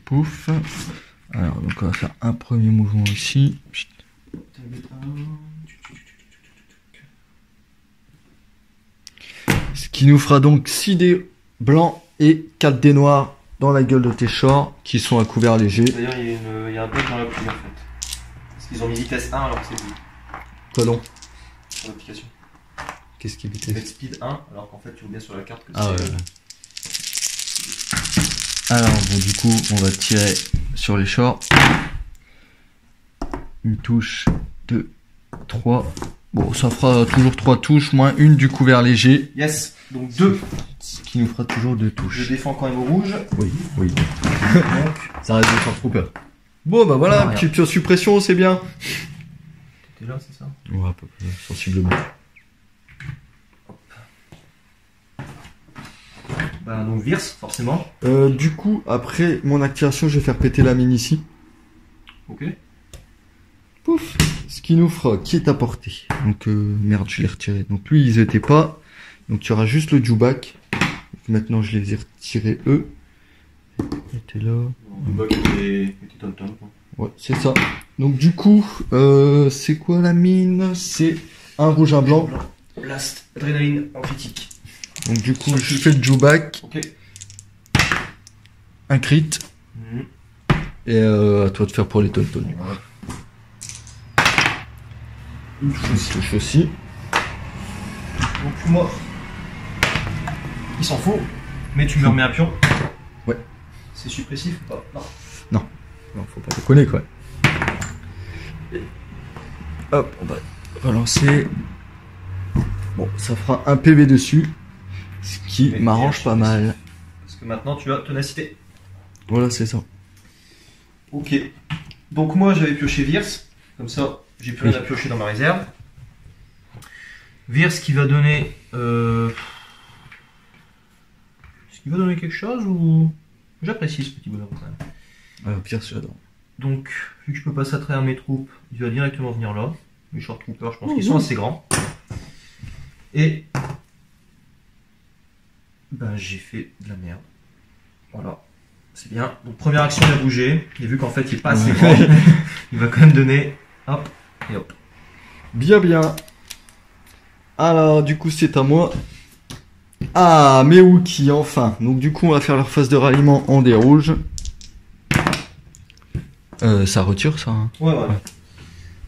Pouf. Alors, donc on va faire un premier mouvement ici. Target 1. Ce qui nous fera donc 6 dés blancs et 4 dés noirs dans la gueule de tes shorts qui sont à couvert léger. D'ailleurs, il y a un bug dans l'appli en fait. Parce qu'ils ont mis vitesse 1 alors que c'est plus. Quoi donc? Sur l'application. Qu'est-ce qui est Ils vitesse? mettent speed 1 alors qu'en fait tu vois bien sur la carte que Ah ouais. c'est. Alors bon, du coup on va tirer sur les shorts. Une touche, 2, 3. Bon, ça fera toujours 3 touches, moins une du couvert léger. Yes, donc 2. Ce qui nous fera toujours 2 Je touches. défends quand même au rouge. Oui, oui. Donc, Ça reste de faire trop peur. Bon bah voilà, Rien. petite suppression, c'est bien. t'es là, c'est ça? Ouais, à peu près, sensiblement. Bah, donc Virse, forcément. Du coup, après mon activation, je vais faire péter la mine ici. Ok. Pouf. Ce qui nous fera, qui est à portée. Donc merde, je l'ai retiré. Donc lui, ils étaient pas. Donc tu auras juste le Dewback. Maintenant, je les ai retirés eux. Ils étaient là. Le bug était tonton. Ouais, c'est ça. Donc du coup, c'est quoi la mine? C'est un rouge, un blanc. Blast, adrénaline en critique. Donc du coup, je fais le Dewback, Ok. un crit. Mhm. Et à toi de faire pour les tonton. Une touche aussi. Touche aussi. Donc moi, il s'en fout, mais tu me remets un pion. Ouais. C'est suppressif ou pas? Non. Non, faut pas déconner quoi. Et hop, on va relancer. Bon, ça fera un PV dessus. Ce qui Mais m'arrange bien, pas mal. Parce que maintenant tu as ténacité. Voilà, c'est ça. Ok. Donc moi j'avais pioché Virse. Comme ça, j'ai plus rien à piocher dans ma réserve. Virse qui va donner... Est-ce qu'il va donner quelque chose ou... J'apprécie ce petit bonhomme quand même. Pierre, j'adore. Donc, vu que je peux passer à travers mes troupes, il va directement venir là. Mes short troopers, je pense qu'ils sont assez grands. Et... Ben j'ai fait de la merde. Voilà. C'est bien. Donc première action, il a bougé. Et vu qu'en fait il est pas assez grand, il va quand même donner... Hop et hop. Bien, bien. Alors, du coup, c'est à moi. Ah, mes Wookiee, enfin. Donc, du coup, on va faire leur phase de ralliement en dés rouges. Ça retire, ça. Hein. Ouais.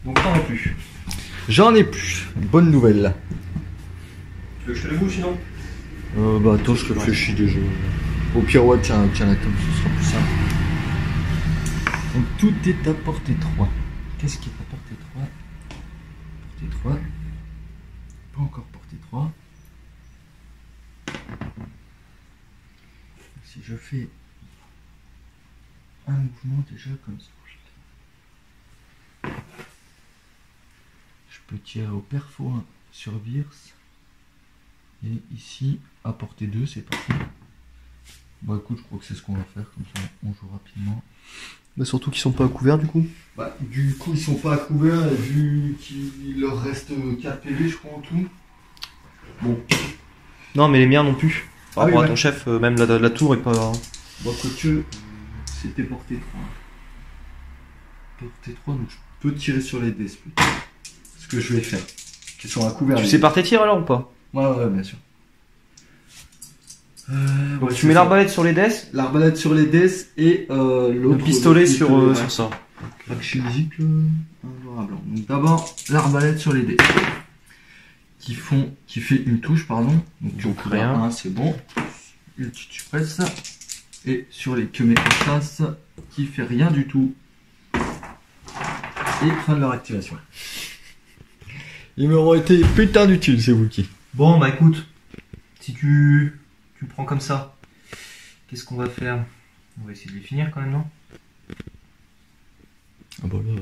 Donc t'en as plus. J'en ai plus. Bonne nouvelle. Tu veux que je te le bouge sinon? Bah, attends, je réfléchis déjà. Au pire, ouais, tiens la tome, ce sera plus simple. Donc, tout est à portée 3. Qu'est-ce qui est à portée 3? Portée 3. Pas encore portée 3. Si je fais un mouvement déjà comme ça, je peux tirer au perfo 1 sur Virse. Et ici, à portée 2, c'est parti. Bon écoute, je crois que c'est ce qu'on va faire, comme ça on joue rapidement. Bah surtout qu'ils sont pas à couvert du coup. Bah, du coup, ils sont pas à couvert, et vu qu'il leur reste 4 PV, je crois, en tout. Bon. Non mais les miens non plus. Par Ah rapport oui, à ton chef, même la tour est pas... Bon, quoique, c'était portée 3. Portée 3, donc je peux tirer sur les dés, plutôt. Ce que je vais faire. Qui sont à couvert. Tu sais par tes tirs alors ou pas? Ouais, bien sûr. Ouais, Tu mets l'arbalète sur les dés, l'arbalète sur les dés et le l'autre. pistolet sur ça. Physique, un noir à blanc. Donc d'abord l'arbalète sur les dés. Qui fait une touche, pardon. Donc tu Donc rien. rien. C'est bon. Une petite suppresse. Et sur les queumets en face, qui fait rien du tout. Et fin de leur activation. Ils m'auront été putain d'utiles ces Wookiee. Bon bah écoute, si tu prends comme ça, qu'est-ce qu'on va faire? On va essayer de les finir quand même, non? Ah bah là,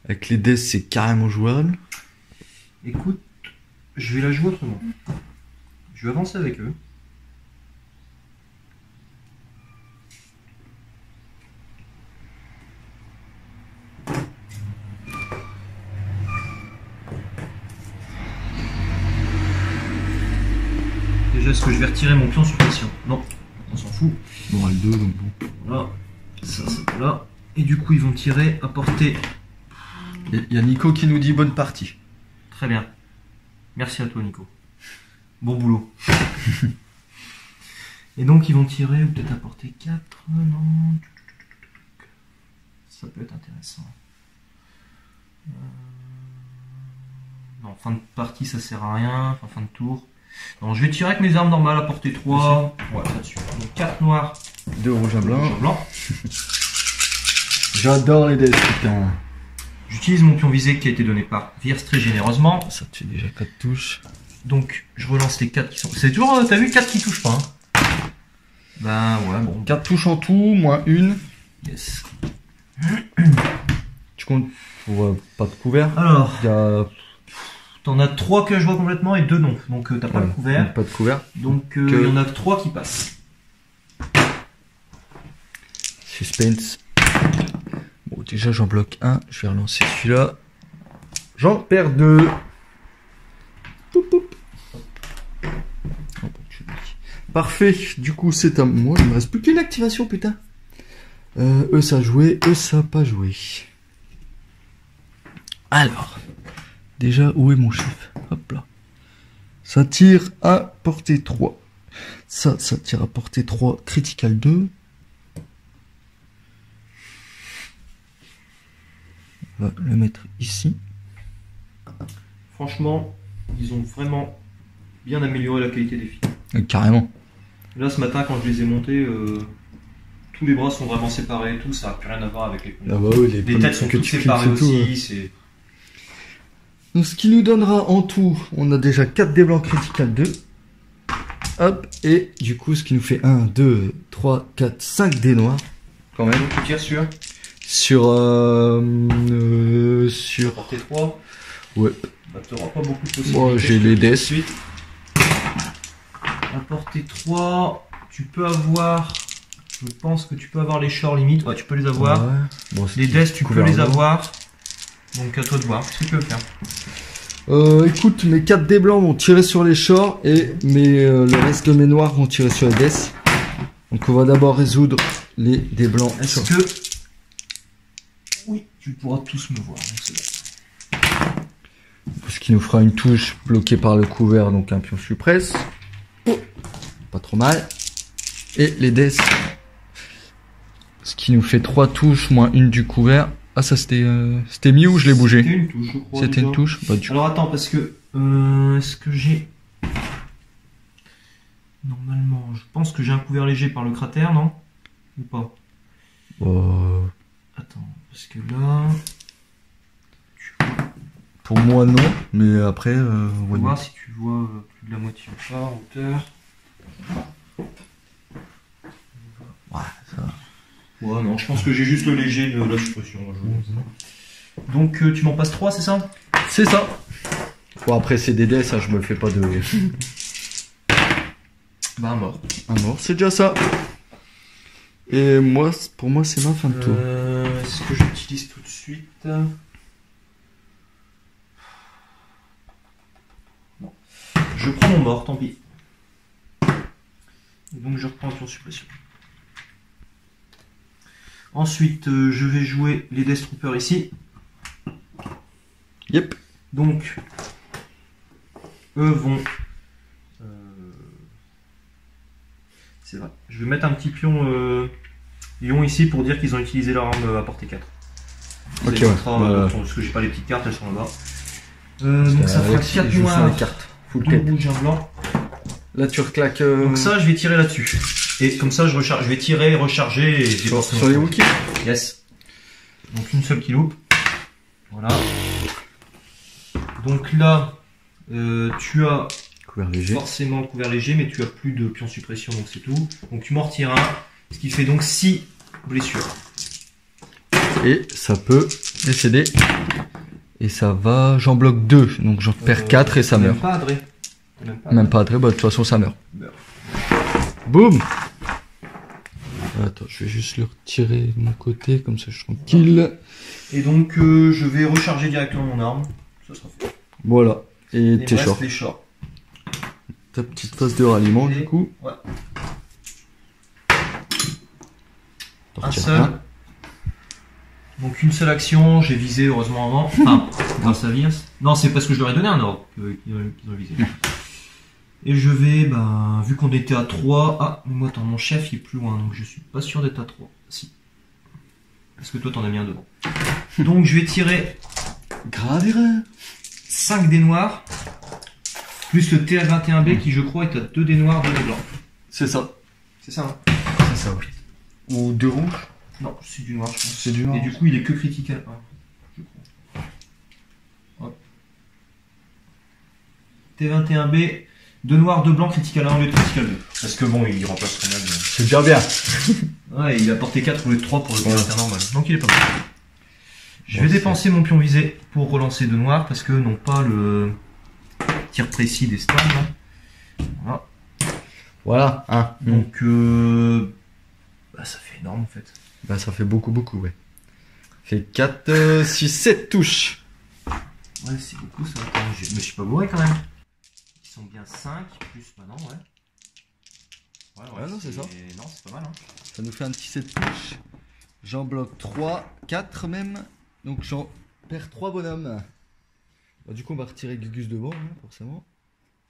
avec les dés c'est carrément jouable. Écoute, je vais la jouer autrement. Je vais avancer avec eux. Déjà, est-ce que je vais retirer mon pion suppression? Non, on s'en fout. Moral 2, donc bon. Voilà, ça c'est là. Et du coup, ils vont tirer à portée. Il y a Nico qui nous dit bonne partie. Très bien. Merci à toi, Nico. Bon boulot. Et donc, ils vont tirer, ou peut-être à portée 4. Non. Ça peut être intéressant. Non, fin de partie, ça sert à rien. Enfin, fin de tour. Non, je vais tirer avec mes armes normales à portée 3. Ouais, ça suffit. Donc 4 noirs. 2 rouges à Rouge blanc. à blanc. J'adore les dés, putain. J'utilise mon pion visé qui a été donné par Virs très généreusement. Ça te fait déjà 4 touches. Donc, je relance les 4 qui sont... C'est toujours, t'as vu, 4 qui touchent pas. Hein. Ben ouais, bon. 4 touches en tout, moins une. Yes. Tu comptes pour pas de couvert. Alors, Il y a t'en as 3 que je vois complètement et 2 non. Donc t'as pas ouais, le couvert. pas de couvert. Donc il y en a que 3 qui passent. Suspense. Bon, déjà j'en bloque un. Je vais relancer celui-là. J'en perds 2. Poup, poup. Oh, bon, parfait. Du coup, c'est à moi. Il me reste plus qu'une activation, putain. Eux, ça a joué. Eux, ça a pas joué. Alors. Déjà, où est mon chef? Hop là. Ça tire à portée 3. Ça tire à portée 3. Critical 2. On va le mettre ici. Franchement, ils ont vraiment bien amélioré la qualité des films. Carrément. Là, ce matin, quand je les ai montés, tous les bras sont vraiment séparés et tout. Ça n'a plus rien à voir avec les Ah bah oui, les têtes sont toutes séparées aussi. C'est... Donc, ce qui nous donnera en tout, on a déjà 4 dés blancs critical 2. Hop, et du coup, ce qui nous fait 1, 2, 3, 4, 5 dés noirs. Quand même. Donc, tu tires sur sur portée 3. Ouais. Bah, tu n'auras pas beaucoup de possibilités. Moi, j'ai les dés. À portée 3, tu peux avoir... Je pense que tu peux avoir les shorts limite. Ouais, tu peux les avoir. Ouais. Bon, Les dés, tu peux les avoir. Donc, à toi de voir. Qu'est-ce que tu veux faire? Écoute, mes 4 dés blancs vont tirer sur les shorts et le reste de mes noirs vont tirer sur les dés. Donc, on va d'abord résoudre les dés blancs. Est-ce que... Oui, tu pourras tous me voir. Donc c'est bon. Ce qui nous fera une touche bloquée par le couvert, donc un pion suppresse. Pas trop mal. Et les dés. Ce qui nous fait 3 touches moins une du couvert. Ah, ça c'était mis ou je l'ai bougé? C'était une touche, je crois. C'était une touche bah, Alors attends, parce que... est-ce que j'ai... Normalement, je pense que j'ai un couvert léger par le cratère, non? Ou pas? Attends, parce que là... Pour moi non, mais après... On va voir si tu vois plus de la moitié ou pas, en hauteur. Ouais, ça va. Ouais, non, je pense que j'ai juste le léger de la suppression. Donc tu m'en passes 3, c'est ça? C'est ça. Bon, après c'est des dés, ça je me fais pas de... Bah un mort. Un mort, c'est déjà ça. Et moi, pour moi c'est ma fin de tour. Est-ce que j'utilise tout de suite? Non. Je prends mon mort, tant pis. Donc je reprends un pion suppression. Ensuite, je vais jouer les Death Troopers ici. Yep. Donc, eux vont... c'est vrai. Je vais mettre un petit pion lion ici pour dire qu'ils ont utilisé leur arme à portée 4. Ok, ouais. Parce que j'ai pas les petites cartes, elles sont là-bas. Donc ça fera 4 noirs, les cartes. Full 2 tête. rouges, un blanc. Là tu reclaques... Donc ça, je vais tirer là-dessus. Et comme ça, je vais tirer, recharger et j'ai sur les Wookiees. Yes. Donc une seule qui loupe. Voilà. Donc là, tu as Couvert léger. forcément le couvert léger, mais tu as plus de pion suppression, donc c'est tout. Donc tu m'en retires un, ce qui fait donc 6 blessures. Et ça peut décéder. Et ça va... J'en bloque 2, donc j'en perds 4 et ça meurt. Même pas Adré. Même pas Adré, bah de toute façon ça meurt. Meurt. Boum. Attends, je vais juste le retirer de mon côté, comme ça je suis tranquille. Et donc je vais recharger directement mon arme. Ça sera fait. Voilà. Et Il t'es me reste short. les shorts. ta petite phase de ralliement du coup. Ouais. T'en Un retires seul. un. Donc une seule action, j'ai visé heureusement avant. Enfin, grâce à Vince. Non, c'est parce que je leur ai donné un ordre qu'ils ont visé. Et je vais, bah, vu qu'on était à 3. Ah, mais moi, attends, mon chef il est plus loin, donc je suis pas sûr d'être à 3. Si. Parce que toi, t'en as mis un devant. Donc je vais tirer Grave erreur. 5 dés noirs, plus le TL21B qui, je crois, est à 2 dés noirs, 2 dés blancs. C'est ça. C'est ça, hein? C'est ça, oui. Ou 2 rouges. Non, c'est du noir, je pense. C'est du noir. Et du coup, il est que critical 1, je crois. Hop. T21B, 2 noirs, 2 blancs, critical 1 au lieu de critical 2. Parce que bon, il remplace très bien. C'est déjà bien. Ouais, il a porté 4 au lieu de 3 pour le Ouais. T21 normal. Donc il est pas mal. Je vais Bon, dépenser mon pion visé pour relancer 2 noirs parce que non pas le tir précis des stars. Là. Voilà. Voilà, hein. Donc bah, ça fait énorme en fait. Bah ça fait beaucoup, ouais. Fait 4, 6, 7 touches. Ouais, c'est beaucoup ça. Attends, je me suis pas bourré quand même. Ils sont bien 5 plus maintenant, ouais. Ouais, non, c'est ça. Non, c'est pas mal. Hein. Ça nous fait un petit 7 touches. J'en bloque 3, 4 même. Donc j'en perds 3 bonhommes. Bah, du coup on va retirer Gugus devant, hein, forcément.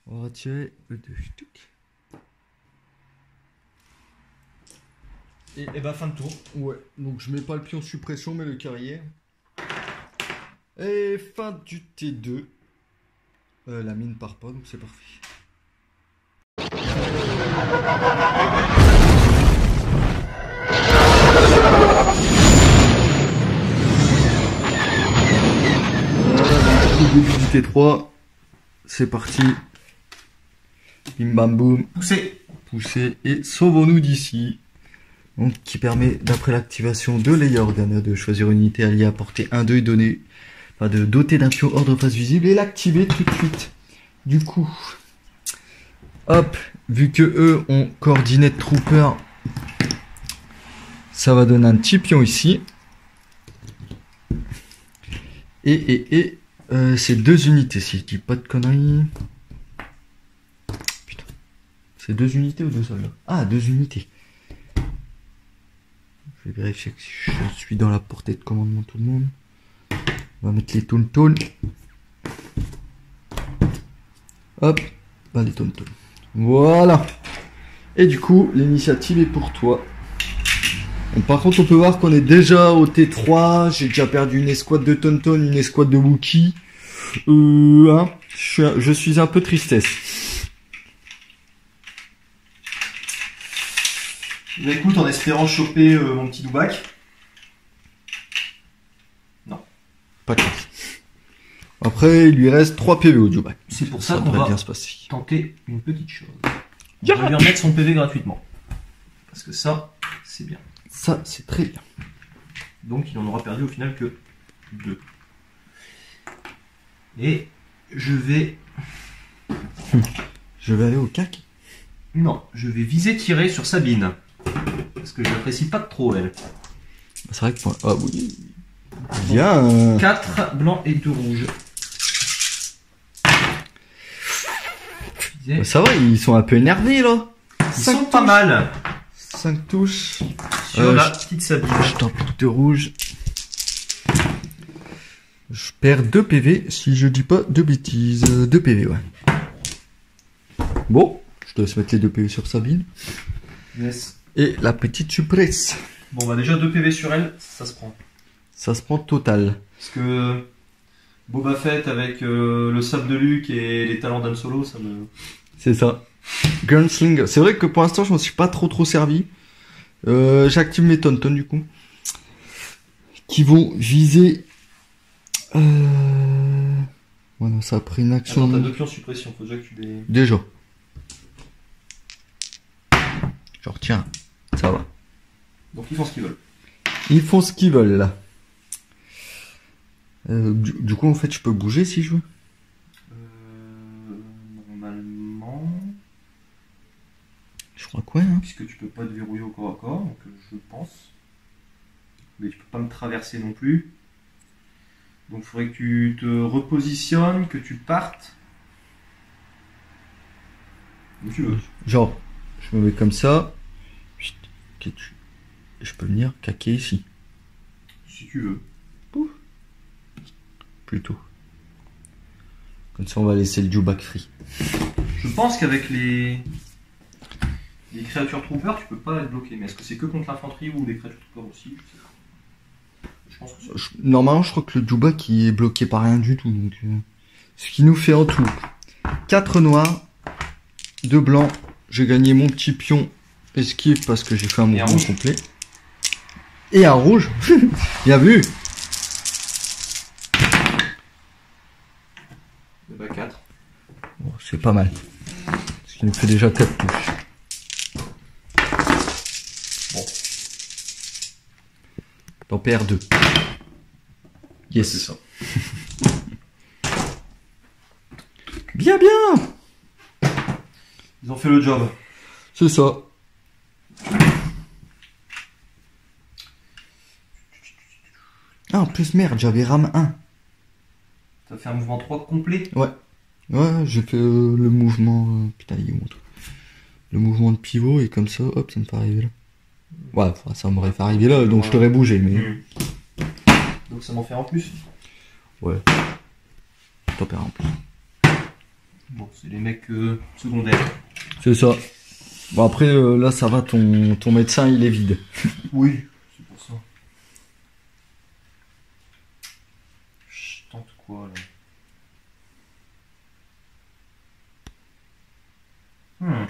On va retirer le 2. Et bah fin de tour. Ouais, donc je mets pas le pion suppression mais le carrière. Et fin du T2. La mine part pas donc c'est parfait. Voilà, donc, le début du T3. C'est parti. Bim bam boum. Poussez. Pousser et sauvons-nous d'ici. Donc, qui permet, d'après l'activation de Layer Organa, de choisir une unité alliée à portée 1-2 et donner, enfin, de doter d'un pion hors de face visible et l'activer tout de suite. Du coup, hop, vu que eux ont coordinate trooper, ça va donner un petit pion ici. Et c'est 2 unités, si je dis pas de conneries. Putain. C'est 2 unités ou 2 soldats? Ah, 2 unités. Je vais vérifier que je suis dans la portée de commandement tout le monde. On va mettre les toun-toun. Hop, bah les toun-toun. Voilà. Et du coup, l'initiative est pour toi. Donc, par contre, on peut voir qu'on est déjà au T3. J'ai déjà perdu une escouade de toun-toun, une escouade de Wookie. Hein, je suis un peu tristesse. Bah, écoute, en espérant choper mon petit doubac. Pas de chance. Après, il lui reste 3 PV au Dubac. C'est pour ça Ça qu'on devrait va bien se passer. tenter une petite chose. On va lui remettre son PV gratuitement. Parce que ça, c'est bien. Ça, c'est très bien. Donc il en aura perdu au final que 2. Et je vais... Je vais aller au CAC. Non, je vais viser tirer sur Sabine. Parce que je l'apprécie pas trop, elle. C'est vrai que... Ah oui. Bien. 4 blancs et 2 rouges. Viser. Ça va, ils sont un peu énervés, là. Ils sont pas mal. 5 touches. Sur la je- petite Sabine. Je t'en pique 2 rouges. Je perds 2 PV, si je dis pas de bêtises. 2 PV, ouais. Bon, je te laisse mettre les 2 PV sur Sabine. Yes. Et la petite suppresse. Bon bah déjà 2 PV sur elle, ça se prend. Ça se prend total. Parce que Boba Fett avec le sable de Luke et les talents d'Han Solo, ça me... C'est ça. Gunslinger. C'est vrai que pour l'instant, je m'en suis pas trop servi. J'active mes tontons du coup. Qui vont viser... Voilà, ça a pris une action... Attends, t'as 2 pions suppression, faut déjà que tu les... Déjà. Je retiens. Ça va. Donc ils font ce qu'ils veulent. Ils font ce qu'ils veulent là. Du coup, en fait, je peux bouger si je veux. Normalement... Je crois que ouais. Hein. Puisque tu peux pas te verrouiller au corps à corps, donc je pense. Mais tu peux pas me traverser non plus. Donc il faudrait que tu te repositionnes, que tu partes. Comme tu veux. Genre, je me mets comme ça. Chut, je peux venir caquer ici. Si tu veux. Plutôt. Comme ça, on va laisser le dewback free. Je pense qu'avec les créatures troopers, tu peux pas être bloqué. Mais est-ce que c'est que contre l'infanterie ou les créatures troopers aussi? Je pense que c'est... Normalement, je crois que le dewback il est bloqué par rien du tout. Donc, ce qui nous fait en tout 4 noirs, 2 blancs. J'ai gagné mon petit pion esquive parce que j'ai fait un mouvement complet. Et un rouge. Bien vu. Bah 4. Bon, c'est pas mal. Ce qui nous fait déjà 4 touches. Bon. T'en perds 2. Yes. C'est ça. Bien, bien. Ils ont fait le job. C'est ça. Ah, en plus, merde, j'avais RAM 1. T'as fait un mouvement 3 complet? Ouais. Ouais, j'ai fait le mouvement... putain, il est où mon truc? Le mouvement de pivot, et comme ça, hop, ça me fait arriver là. Ouais, enfin, ça m'aurait fait arriver là, donc je t'aurais bougé, mais... Donc ça m'en fait en plus? Ouais. T'en perds en plus. Bon, c'est les mecs secondaires. C'est ça. Bon, après, là, ça va, ton médecin, il est vide. Oui, c'est pour ça. Je tente quoi, là?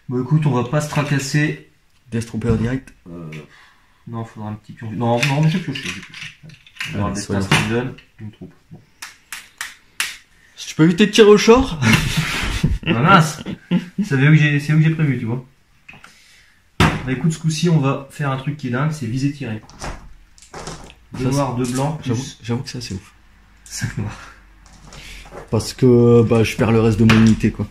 Bon, écoute, on va pas se tracasser. Death Trooper direct. Non, faudra un petit pion. Non, mais j'ai pioché. On verra le destin ce qu'il me donne. Une troupe. Bon. Si tu peux éviter de tirer au short. Ah mince. C'est où que j'ai prévu, tu vois. Bah écoute, ce coup-ci, on va faire un truc qui est dingue, c'est viser tirer. 2 noirs, 2 blancs. J'avoue que ça, c'est ouf. 5 noirs. Parce que bah, je perds le reste de mon unité, quoi.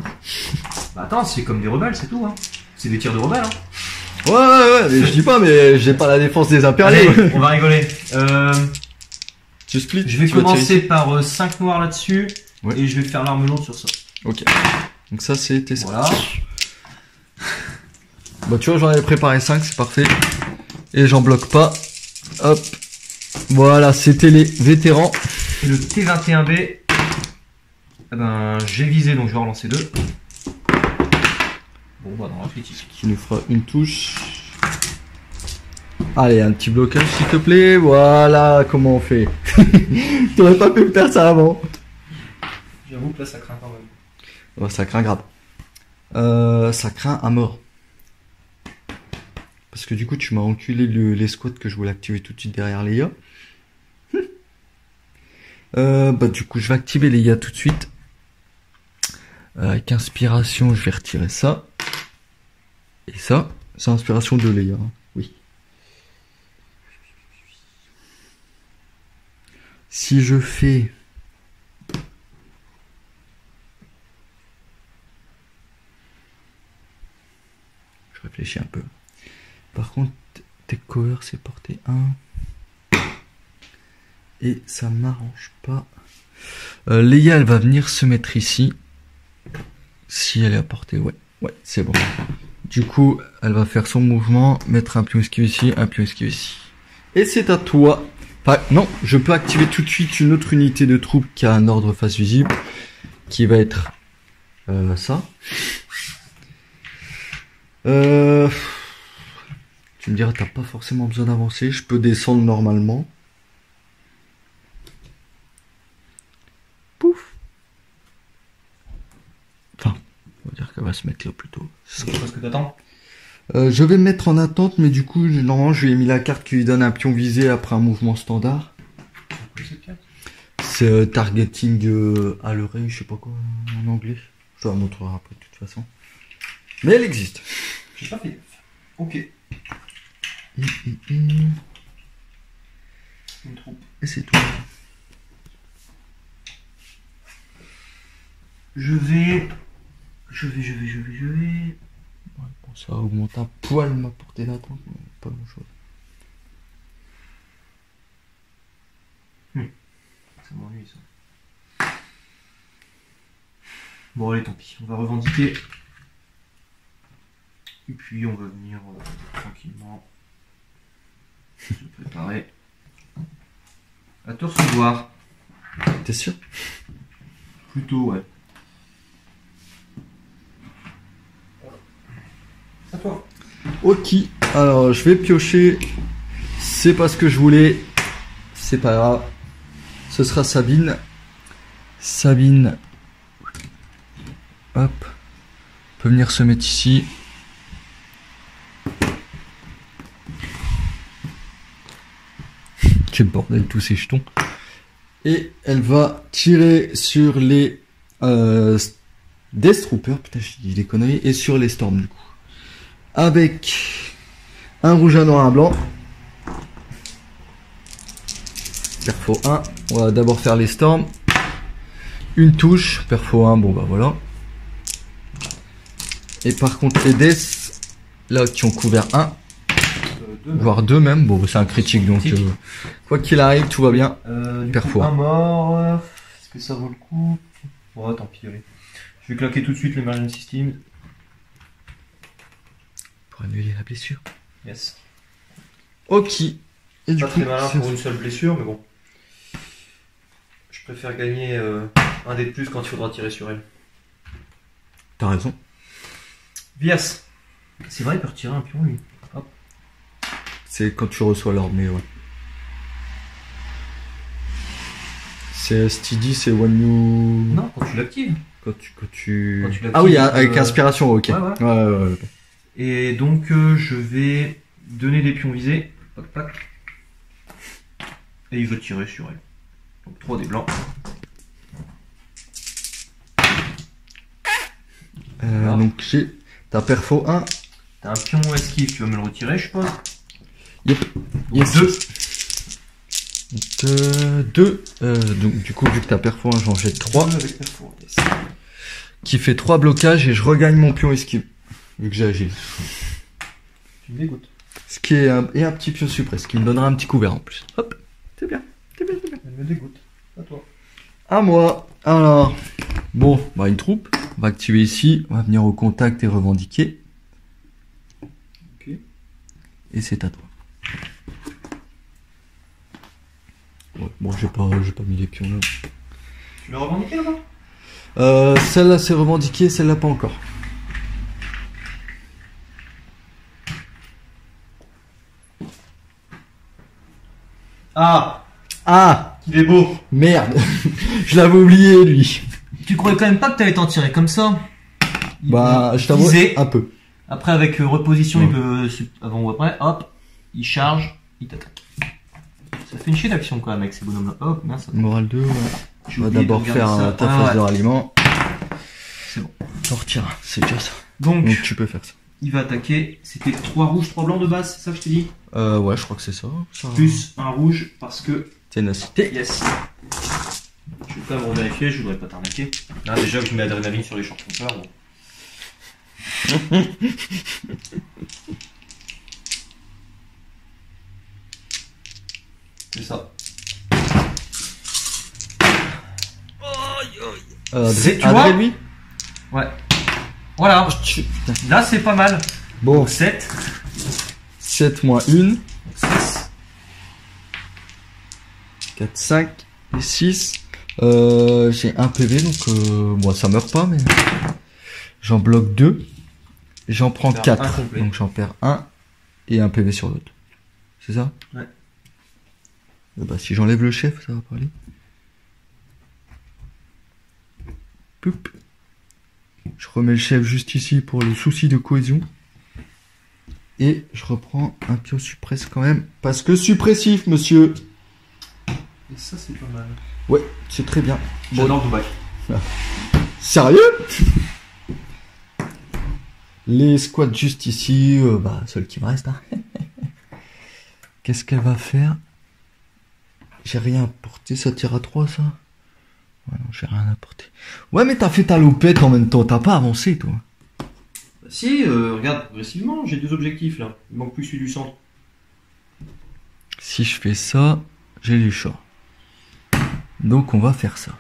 Bah attends, c'est comme des rebelles, c'est tout, hein. C'est des tirs de rebelles, hein. Ouais, mais je dis pas, mais j'ai pas la défense des impériaux. Allez, on va rigoler. Tu split. Je vais commencer par 5 noirs là-dessus. Ouais. Et je vais faire l'arme lourde sur ça. Ok. Donc ça, c'était... Voilà. Bah tu vois, j'en avais préparé 5, c'est parfait. Et j'en bloque pas. Hop. Voilà, c'était les vétérans. Et le T21B, eh ben, j'ai visé, donc je vais en relancer 2. Bon, bah dans la critique. Qui nous fera une touche. Allez, un petit blocage s'il te plaît. Voilà comment on fait. T'aurais pas pu me faire ça avant. J'avoue que là ça craint quand même. Oh, ça craint grave. Ça craint à mort. Parce que du coup, tu m'as enculé les squats que je voulais activer tout de suite derrière Leia. Bah du coup, je vais activer Leia tout de suite. Avec inspiration, je vais retirer ça. Et ça, c'est inspiration de Leia. Hein. Oui. Si je fais... Je réfléchis un peu. Par contre, Tech Cover, c'est porté 1. Et ça m'arrange pas. Leia, elle va venir se mettre ici. Si elle est à portée, ouais. Ouais, c'est bon. Du coup, elle va faire son mouvement, mettre un pion esquive ici, un pion esquive ici. Et c'est à toi. Enfin, non, je peux activer tout de suite une autre unité de troupes qui a un ordre face visible. Qui va être ça. Tu me diras, t'as pas forcément besoin d'avancer. Je peux descendre normalement. Pouf. Enfin, on va dire qu'elle va se mettre là plutôt. C'est ce que t'attends. Je vais me mettre en attente, mais du coup, normalement, je lui ai mis la carte qui lui donne un pion visé après un mouvement standard. C'est targeting à l'oreille, je sais pas quoi en anglais. Je te la montrerai après de toute façon. Mais elle existe. J'ai pas fait gaffe. Ok. Une troupe. Et c'est tout. Je vais. Ouais, bon, ça augmente un poil ma portée d'attente, mais pas grand chose. Ça m'ennuie ça. Bon allez, tant pis. On va revendiquer Et puis on va venir tranquillement se préparer à te recevoir. T'es sûr? Plutôt, ouais. À toi. Ok, alors je vais piocher. C'est pas ce que je voulais. C'est pas grave. Ce sera Sabine. Sabine. Hop. Peut venir se mettre ici. Quel bordel tous ces jetons. Et elle va tirer sur les Death Troopers. Putain, je dis des conneries. Et sur les Storms du coup. Avec un rouge, un noir, un blanc. Perfo 1. On va d'abord faire les Storms. Une touche. Perfo 1. Bon bah voilà. Et par contre les Death, là qui ont couvert 1. Voire 2 même. Bon c'est un critique donc quoi qu'il arrive tout va bien. Perfo 1. Un mort. Est-ce que ça vaut le coup? Bon, tant pis, allez. Je vais claquer tout de suite le Marine System. Pour annuler la blessure. Yes. Ok. Et du Pas coup, très malin pour une seule blessure, mais bon. Je préfère gagner un dé de plus quand il faudra tirer sur elle. t'as raison. Vias. C'est vrai, il peut retirer un pion, lui. Hop. C'est quand tu reçois l'ordre, mais ouais. C'est Steady, c'est when you... Non, quand tu l'actives. Quand tu... Quand tu l'actives, Ah oui, avec inspiration, ok. Ouais. Ouais. Et donc, je vais donner des pions visés. Pac, pac. Et il veut tirer sur elle. Donc 3 des blancs. Voilà. Donc j'ai... T'as perfo 1. T'as un pion esquive, tu vas me le retirer, je suppose. Yep. Yes. 2. Donc du coup, vu que t'as perfo 1, j'en jette 3. Avec perfo, yes. Qui fait 3 blocages et je regagne mon pion esquive. Vu que j'ai agile. Tu me dégoûtes. Ce qui est un petit pion suppress, ce qui me donnera un petit couvert en plus. Hop. C'est bien. Elle me dégoûte. À toi. À moi. Alors. Bon, bah une troupe. On va activer ici. On va venir au contact et revendiquer. Ok. Et c'est à toi. Ouais, bon, j'ai pas mis les pions là. Tu l'as revendiqué là-bas? Celle-là c'est revendiqué, celle-là pas encore. Ah, Il est beau. merde. Je l'avais oublié lui. Tu croyais quand même pas que t'allais t'en tirer comme ça? Bah, je t'avoue un peu. Après, avec reposition, Ouais. il peut, avant ou après, hop, il charge, il t'attaque. Ça fait une chier d'action quand même avec ces bonhommes-là. Hop, mince. Moral 2, ouais. J'ai On va oublié de d'abord regarder faire ça. ta Ah, phase ouais. de ralliement. C'est bon. T'en retires, c'est déjà ça. Donc, Donc tu peux faire ça. il va attaquer. C'était 3 rouges, 3 blancs de base, c'est ça que je t'ai dit? Ouais, je crois que c'est ça. Plus un rouge parce que. Ténacité. Yes. Je vais quand même revérifier, je voudrais pas t'arnaquer. Là, déjà que je mets adrénaline sur les short trompeurs. Bon. C'est ça. C'est- tu vois Adré, lui. Ouais. Voilà. Putain. Là, c'est pas mal. Bon, Donc 7. 7 moins 1. 6. 4, 5 et 6. J'ai un PV, donc moi ça meurt pas, mais j'en bloque 2. J'en prends Tu perds 4. un complet. Donc j'en perds 1 et un PV sur l'autre. C'est ça? Ouais. Bah si j'enlève le chef, ça va pas aller. Poup. Je remets le chef juste ici pour le souci de cohésion. Et je reprends un pion suppresse quand même. Parce que suppressif, monsieur. Et ça, c'est pas mal. Ouais, c'est très bien. J'adore Dubaï. Sérieux? Les squats juste ici, bah, seul qui me reste. Hein. Qu'est-ce qu'elle va faire? J'ai rien apporté, ça tire à 3 ça? Ouais, non, j'ai rien apporté. Ouais, mais t'as fait ta loupette en même temps, t'as pas avancé toi. Bah, si, regarde, progressivement, j'ai 2 objectifs là. Il manque plus celui du centre. Si je fais ça, j'ai les chats. Donc on va faire ça.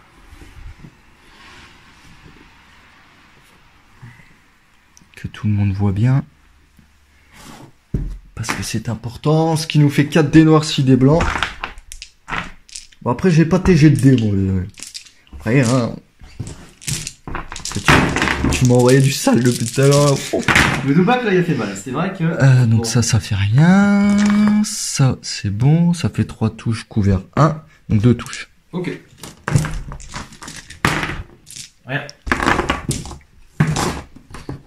Que tout le monde voit bien. Parce que c'est important. Ce qui nous fait 4 dés noirs, 6 dés blancs. Bon, après, j'ai pas TG de dés, bon. Après, hein. Tu m'as envoyé du sale depuis tout à l'heure. Oh. Le doubac, là, il a fait mal. C'est vrai que... Donc bon. ça fait rien. Ça, c'est bon. Ça fait 3 touches, couvert 1. Donc 2 touches. Ok. Rien.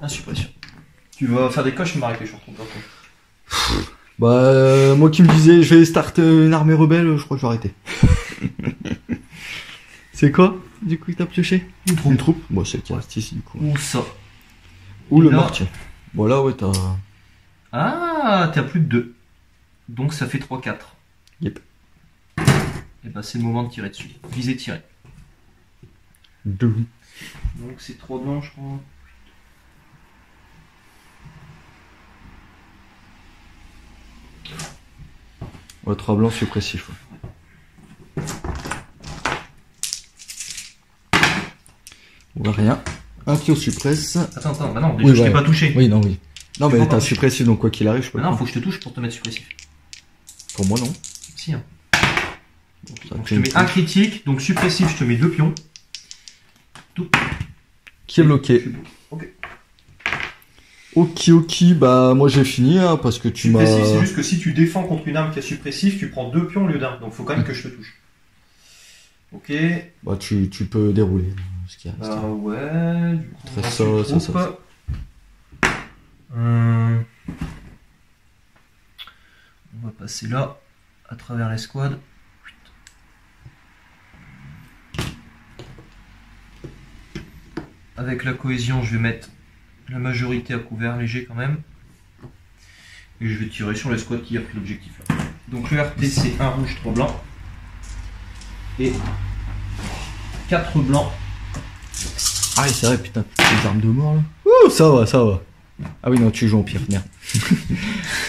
Insuppression. Tu vas faire des coches, je m'arrêter, je suis en train de Bah, moi qui me disais, je vais start une armée rebelle, je crois que je vais arrêter. C'est quoi, du coup, que t'as pioché? Une troupe. Bon, c'est qui reste ici, du coup. Où ça? Ou le là... mortier. Bon, là, ouais, t'as... Ah, t'as plus de 2. Donc ça fait 3-4. Yep. Et bah, c'est le moment de tirer dessus. Viser, tirer. 2. Donc c'est 3 blancs, je crois. Ouais, 3 blancs suppressifs. Ouais. On voit rien. Un pion suppresse. Attends, bah non, déjà, oui, je ouais. t'ai pas touché. Oui, non, oui. Non, mais pas t'as suppressif, donc quoi qu'il arrive, je peux Bah non, pas. faut que je te touche pour te mettre suppressif. Pour moi, non. Si, hein. Ça Donc je te mets un critique, donc suppressif, je te mets 2 pions. Tout. Qui est bloqué. Ok. Ok, bah moi j'ai fini hein, parce que tu m'as... Suppressif, c'est juste que si tu défends contre une arme qui a suppressif, tu prends 2 pions au lieu d'un. Donc faut quand même que je te touche. Ok. Bah tu peux dérouler ce qui reste. Bah ouais, du coup, Ça, ensuite, ça. troupe. On va passer là, à travers l'escouade. Avec la cohésion, je vais mettre la majorité à couvert léger quand même. Et je vais tirer sur l'escouade qui a pris l'objectif là. Donc le RT c'est 1 rouge, 3 blancs. Et 4 blancs. Ah oui c'est vrai putain, les armes de mort là. Ouh ça va. Ah oui non tu joues en pire, merde.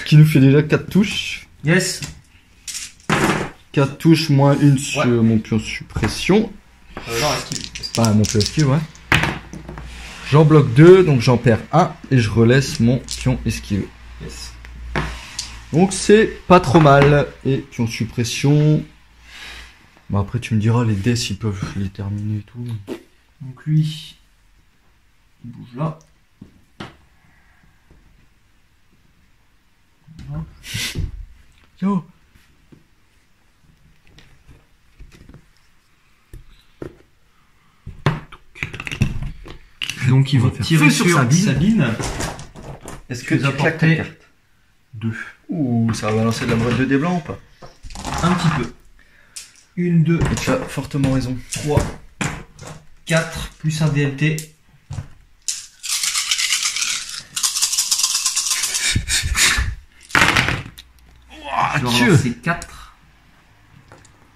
Qui nous fait déjà 4 touches. Yes. 4 touches moins une sur mon pion suppression. Non, esquive. Ah mon pion esquive ouais. J'en bloque 2, donc j'en perds 1 et je relaisse mon pion esquive. Yes. Donc c'est pas trop mal. Et pion suppression. Bah après tu me diras les dés ils peuvent les terminer et tout. Donc lui, il bouge là. Voilà. Yo. Donc ils vont faire tirer feu sur sur Sabine. Est-ce que tu as porté 2. Ouh, ça va balancer de la brette de dés blancs ou pas? Un petit peu. 1, 2, Et tu as fortement raison. 3, 4, plus un DLT. Je dois Dieu. relancer 4.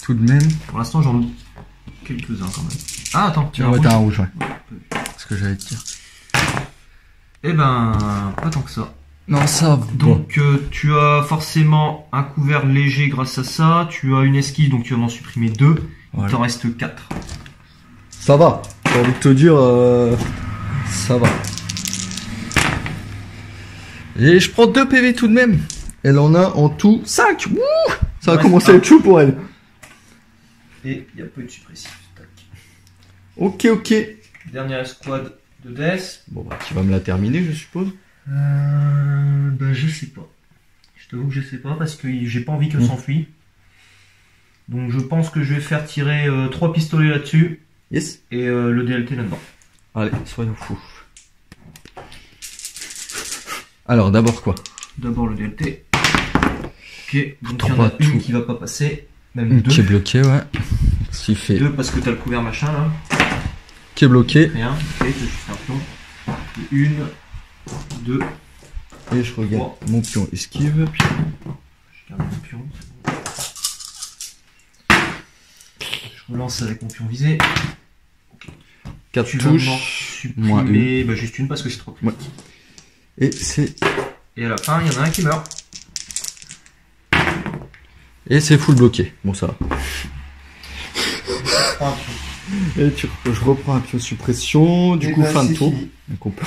Tout de même. Pour l'instant, j'en ai quelques-uns quand même. Ah, attends, tu Tu vas t'as un rouge, ouais. C'est ce que j'allais te dire. Eh ben, pas tant que ça. Non, ça va. Donc, tu as forcément un couvert léger grâce à ça. Tu as une esquive, donc tu vas m'en supprimer 2. Voilà. Il t'en reste 4. Ça va. J'ai envie de te dire, ça va. Et je prends 2 PV tout de même. Elle en a en tout 5. Wouh, ça va Ouais, commencer à être chaud pour elle. Et il y a peu de suppressif. Tac. Ok. Dernière escouade de Death. Bon, bah, tu vas me la terminer, je suppose. Ben, je sais pas. Je t'avoue que je sais pas parce que j'ai pas envie qu'elle s'enfuit. Donc je pense que je vais faire tirer 3 pistolets là-dessus. Yes. Et le DLT là-dedans. Allez, soyons fous. Alors, d'abord quoi? D'abord le DLT. Ok, donc il y en Trois a une tout. qui va pas passer. Même Une 2. qui est bloqué, ouais. Ce qui fait 2 parce que t'as le couvert machin là. qui est bloqué. Rien. Ok, je juste un pion. 1, 2. Et je regarde mon pion esquive. Je garde mon pion. Je relance avec mon pion visé. 4 Tu vas m'en touches. Moins supprimer bah, juste une parce que c'est trop critique. Ouais. Et c'est... Et à la fin, il y en a un qui meurt. Et c'est full bloqué. Bon, ça va. Prends un pion. Et je reprends un pion suppression. Du Et coup, bah, fin de c'est tour. fini. Donc on peut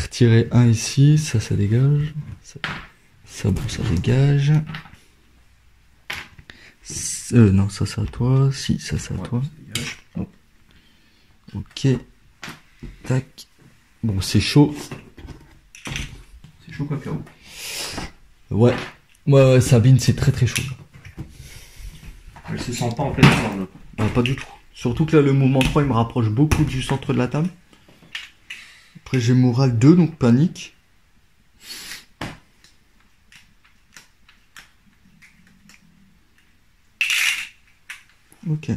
retirer un ici. Ça dégage. Ça, bon, ça dégage. Non, ça c'est à toi. Si, ça c'est à toi. Hop. Ok. Tac. Bon, c'est chaud. C'est chaud quoi, Pierrot? Ouais. Ouais, Sabine, c'est très très chaud. Elle se sent pas en pleine forme. Ah, pas du tout. Surtout que là, le mouvement 3, il me rapproche beaucoup du centre de la table. Après, j'ai morale 2, donc panique. Ok.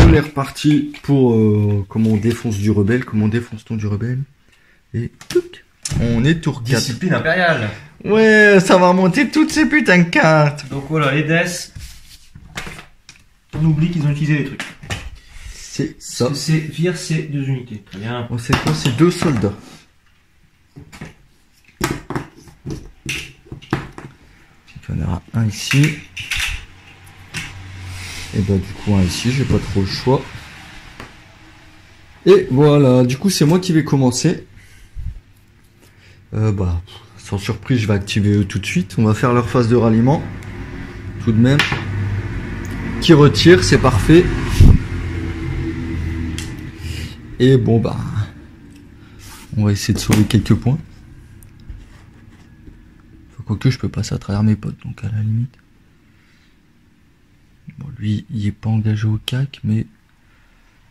On est reparti pour comment on défonce du rebelle, comment on défonce-t-on du rebelle. Et touc, on est tour 4. Discipline impériale. Ouais, ça va remonter toutes ces putains de cartes. Donc voilà, les deaths. On oublie qu'ils ont utilisé les trucs. C'est ça. C'est vire ces 2 unités. Très bien. Oh, c'est quoi? C'est 2 soldats. Il y en aura un ici. Et bah du coup un ici, j'ai pas trop le choix. Et voilà, du coup c'est moi qui vais commencer. Bah sans surprise, je vais activer eux tout de suite. On va faire leur phase de ralliement. Tout de même. Qui retire, c'est parfait. Et bon bah on va essayer de sauver quelques points. Quoique je peux passer à travers mes potes, donc à la limite. Bon, lui, il est pas engagé au CAC, mais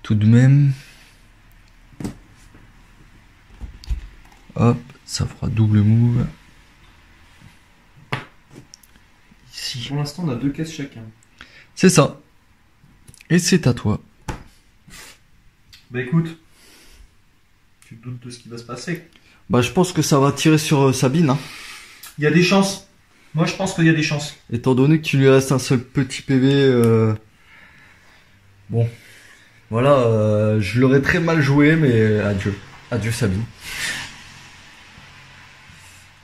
tout de même. Hop, ça fera double move. Ici. Pour l'instant, on a 2 caisses chacun. C'est ça. Et c'est à toi. Bah écoute, tu te doutes de ce qui va se passer. Bah je pense que ça va tirer sur Sabine, hein. Il y a des chances. Moi, je pense qu'il y a des chances. Étant donné qu'il lui reste un seul petit PV, bon, voilà, je l'aurais très mal joué, mais adieu, adieu Sabine.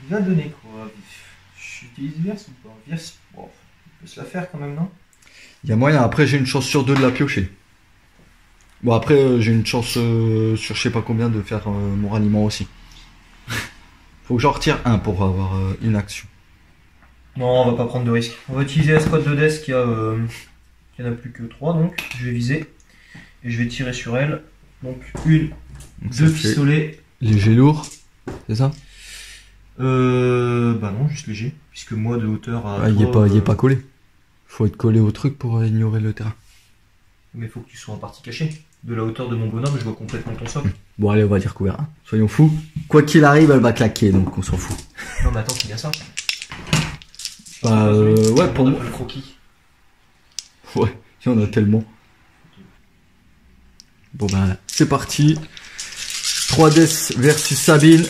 Il va donner quoi? J'utilise Verse ou pas? Verse, bon, il peut se la faire quand même, non? Il y a moyen, après j'ai une chance sur 2 de la piocher. Bon après j'ai une chance sur je sais pas combien de faire mon ralliement aussi. Faut que j'en retire un pour avoir une action. Non, on va pas prendre de risque. On va utiliser la squad de Death qui en a plus que 3, donc je vais viser. Et je vais tirer sur elle. Donc une, Donc, 2 pistolets. Léger lourd, c'est ça? Bah non, juste léger. Puisque moi de hauteur à. Ah, il est pas collé. Faut être collé au truc pour ignorer le terrain. Mais faut que tu sois en partie caché. De la hauteur de mon bonhomme, je vois complètement ton socle. Bon allez, on va dire couvert. Hein. Soyons fous. Quoi qu'il arrive, elle va claquer, donc on s'en fout. Non mais attends, c'est bien ça. Bah ouais, pour moi. Le croquis. Ouais, il y en a tellement. Bon bah c'est parti. 3DS versus Sabine.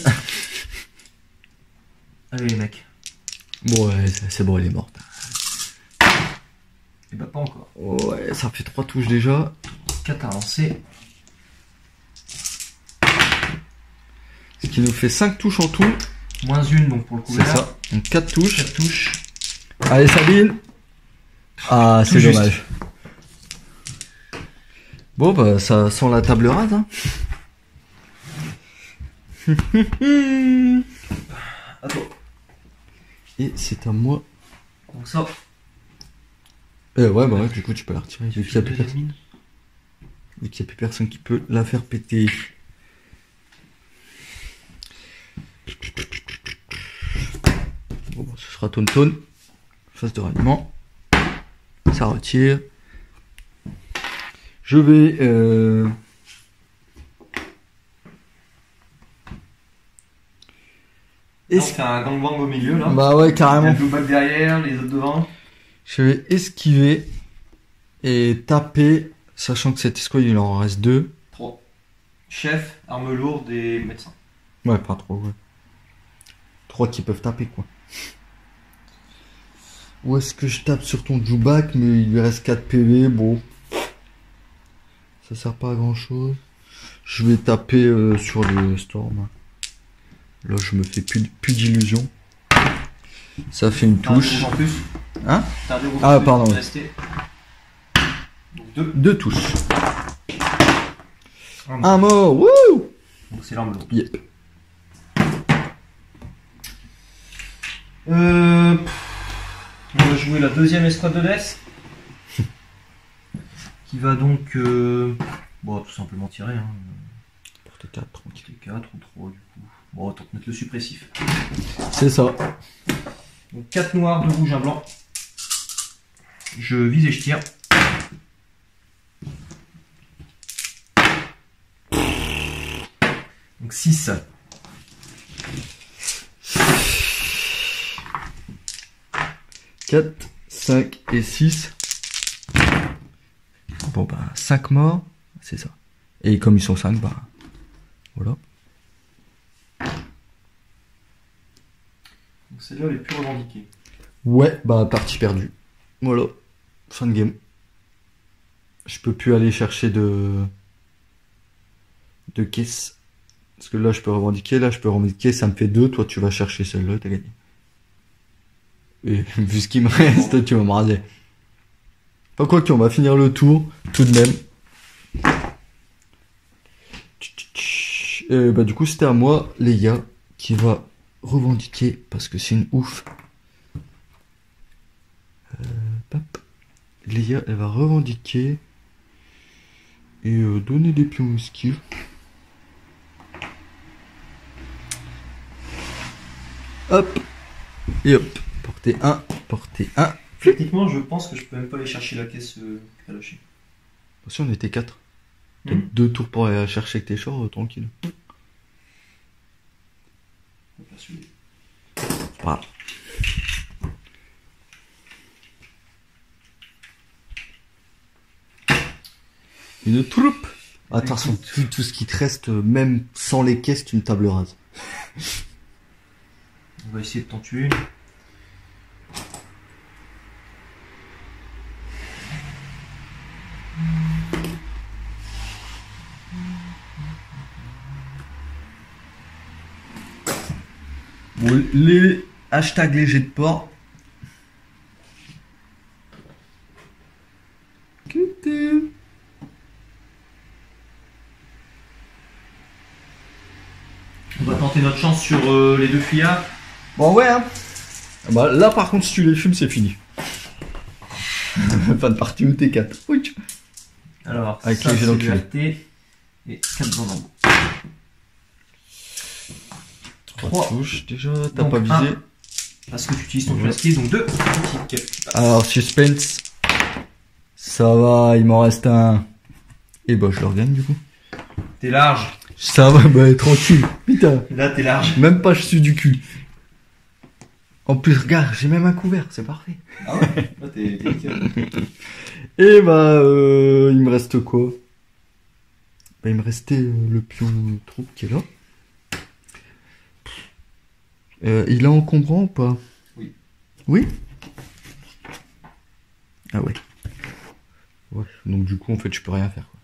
Allez les mecs. Bon ouais, c'est bon, elle est morte. Et bah pas encore. Ouais, ça fait 3 touches déjà. 4 à lancer. Ce qui nous fait 5 touches en tout. Moins une donc pour le C'est couvert. ça. Donc 4 touches. 4 touches. Allez Sabine. Ah, c'est juste. dommage. Bon bah ça sent la table rase. Hein. Attends. Et c'est à moi. Donc ça. Ouais bah ouais, du coup tu peux la retirer. Vu qu'il n'y a plus personne. Vu qu'il n'y a plus personne qui peut la faire péter. Bon bah, ce sera Tonton. Phase de ralliement. Ça retire. Je vais On fait un gangbang au milieu là. bah ouais, Il y a carrément. le back derrière, les autres devant. Je vais esquiver et taper, sachant que cette escouade il en reste 2. 3. Chef, arme lourde et médecin. Ouais, pas trop, ouais. 3 qui peuvent taper, quoi. Où est-ce que je tape sur ton Djoubac, mais il lui reste 4 PV, bon. Ça sert pas à grand chose. Je vais taper sur le Storm. Là, je me fais plus d'illusions. Ça fait une touche. En plus. Hein? T'as un dérouge Ah, en plus, pardon. rester. 2 touches. Un mort, wouh! Donc c'est l'arme lourde. Yep. On va jouer la deuxième escouade de death. Qui va donc bon, tout simplement tirer. Hein. Portée 4, tranquille. Portée 4 ou 3 du coup. Bon, autant mettre le suppressif. C'est ça. Donc 4 noirs, 2 rouges, 1 blanc. Je vise et je tire. Donc 6. 4, 5 et 6. Bon bah 5 morts, c'est ça. Et comme ils sont 5, bah voilà. Donc celle-là elle est plus revendiquée. Ouais, bah partie perdue. Voilà, fin de game. Je peux plus aller chercher de caisse. Parce que là je peux revendiquer, ça me fait 2, toi tu vas chercher celle-là, t'as gagné. Et vu ce qu'il me reste, tu vas me raser. Pas quoi qu'on va finir le tour, tout de même. Bah du coup c'était à moi, Léa, qui va revendiquer, parce que c'est une ouf. Léa, elle va revendiquer et donner des pions esquives. Hop et hop, portée 1, portée 1. Techniquement, je pense que je peux même pas aller chercher la caisse à lâcher. Si on était 4. T'as 2 tours pour aller chercher avec tes shorts, tranquille. Voilà. Une troupe. Attention, tout ce qui te reste, même sans les caisses, tu me table rase. On va essayer de t'en tuer. Bon, les hashtags légers de port. On va tenter notre chance sur les 2 fuyards. Bon ouais hein. Bah, là par contre si tu les fumes c'est fini. Fin de partie où t'es 4. Alors, avec ça, les jets c'est d'enculé. RT et 4 blancs d'embout. 3 touches déjà, t'as Donc, pas visé. Parce que tu utilises ton esquive, donc 2 critiques. Alors suspense. Ça va, il m'en reste un. Et bah je le regagne du coup. T'es large. Ça va, bah tranquille. Putain. Là, t'es large. Même pas je suis du cul. En plus, regarde, j'ai même un couvert, c'est parfait. Ah ouais. Là, t'es nickel. Et bah, il me reste quoi? Bah, il me restait le pion troupe qui est là. Il est encombrant ou pas? Oui. Oui? Ah ouais. Ouais, donc du coup, en fait, je peux rien faire, quoi.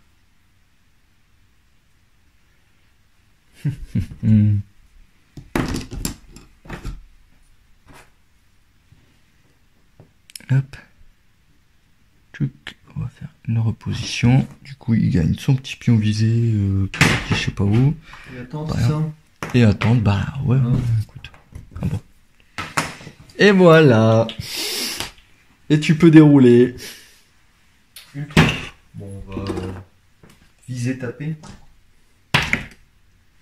Hop. Tchouk. On va faire une reposition. Du coup, il gagne son petit pion visé, je sais pas où. Et attends, Bah, c'est ça. Et attendre, bah ouais, Ah. écoute. Ah bon. Et voilà. Et tu peux dérouler. Une troupe. Bon, on va viser, taper.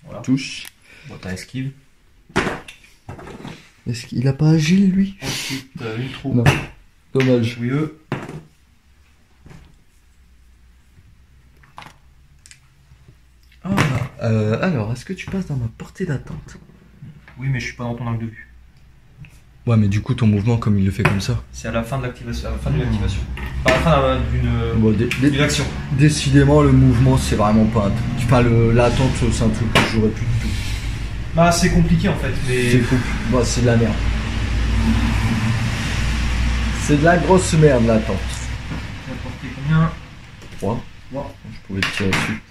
Voilà. Touche. Bon, t'as esquive. Est-ce qu'il a pas agile, lui? Ensuite, une troupe. Non. Dommage. Oui, eux. Alors, est-ce que tu passes dans ma portée d'attente? Oui, mais je suis pas dans ton angle de vue. Ouais, mais du coup, ton mouvement, comme il le fait comme ça. C'est à la fin de l'activation. À la fin de l'activation. Pas à la fin Bon, d'une action. décidément, le mouvement, c'est vraiment pas un truc. Enfin, l'attente, c'est un truc que j'aurais pu tout. Bah, c'est compliqué en fait, mais. C'est cool. Bon, c'est de la merde. C'est de la grosse merde, l'attente. Tu vas porter combien? 3. Moi. Je pouvais te tirer dessus.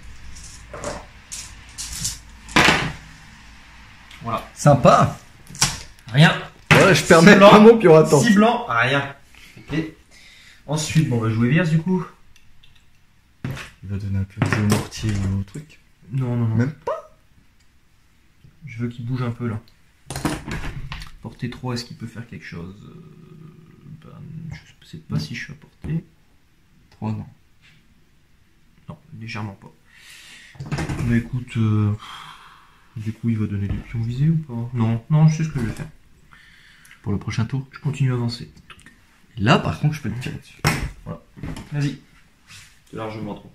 Voilà. Sympa. Rien. Ouais, je permets Six blancs. vraiment puis on attend. 6 blancs, rien. Ok. Ensuite, bon, on va jouer Vierge du coup. Il va donner un peu de mortier au truc. Non, non, non. Même Je veux qu'il bouge un peu là. Portée 3, est-ce qu'il peut faire quelque chose? Je sais pas si je suis à portée. 3 non. Non, légèrement pas. Mais écoute, du coup, il va donner des pions visés ou pas? Non, non, je sais ce que je vais faire. Pour le prochain tour. Je continue à avancer. Là, par contre, je peux te tirer dessus. Voilà. Vas-y. C'est largement trop.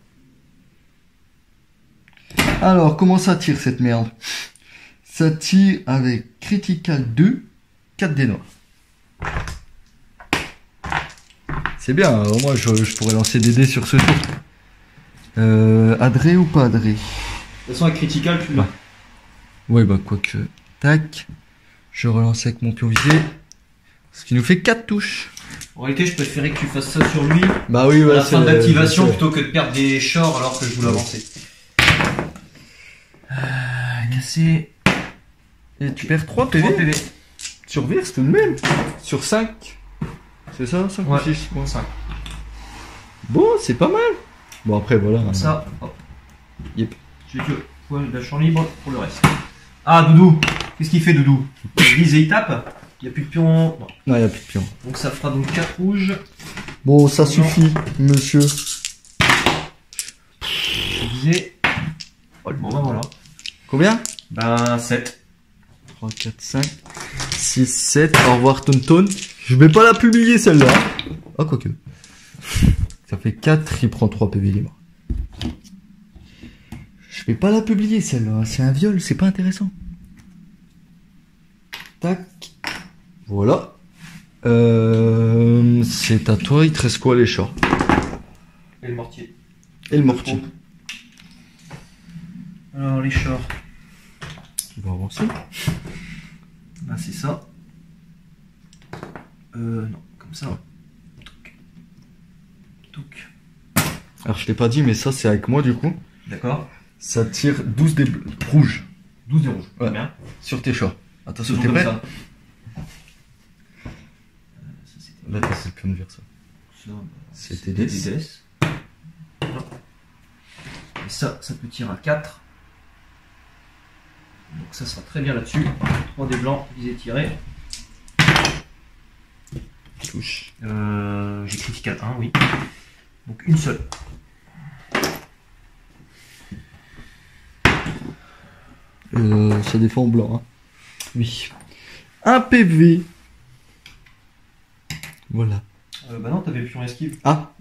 Alors, comment ça tire cette merde? Ça tire avec Critical 2, 4 dés noirs. C'est bien, alors moi je pourrais lancer des dés sur ce tour. Adré ou pas Adré? De toute façon, avec Critical, tu l'as. Ouais, bah quoique. Tac. Je relance avec mon pion visé. Ce qui nous fait 4 touches. En réalité, je préférais que tu fasses ça sur lui Bah oui, à ouais, la fin c'est- d'activation c'est- plutôt que de perdre des shorts alors que je voulais avancer. Cassé. Et tu perds 3 PV. 3 PV. Sur Virse tout de même. Sur 5. C'est ça, 5 Ouais. ou 6? Bon, 5. bon c'est pas mal. Bon après voilà. Comme ça, hop. Yep. J'ai que poil de champ libre pour le reste. Ah, Doudou. Qu'est-ce qu'il fait, Doudou? Il vise et il tape. Il n'y a plus de pion. Non. Non, y a plus de pion. Donc ça fera donc 4 rouges. Bon, ça suffit, monsieur. Visé. Bon, ben voilà. Combien? Ben 7. 3, 4, 5, 6, 7. Au revoir, Tonton. Je vais pas la publier, celle-là. Ah, quoique. Ça fait 4, il prend 3 PV libre. Je vais pas la publier, celle-là. C'est un viol, c'est pas intéressant. Tac. Voilà. C'est à toi, il te reste quoi, les shorts? Et le mortier. Et le mortier. Alors, les shorts. Tu vas avancer. Ben c'est ça. Non, comme ça. Touc. Touc. Alors, je t'ai pas dit, mais ça, c'est avec moi, du coup. D'accord. Ça tire 12 des rouges 12 des rouges. Ouais. Bien. sur tes shorts. Attention, Toujours t'es prêt? comme ça. Ça, c'était Là, t'as le pion de Virsa. ça, C'était des des. DS. Voilà. Et ça peut tirer à 4. Donc ça sera très bien là-dessus. 3 des blancs, visé tiré. Touche. J'ai critical 1, oui. Donc une seule. Ça défend en blanc. Hein. Oui. Un PV. Voilà. Bah non, t'avais pion esquive. Ah,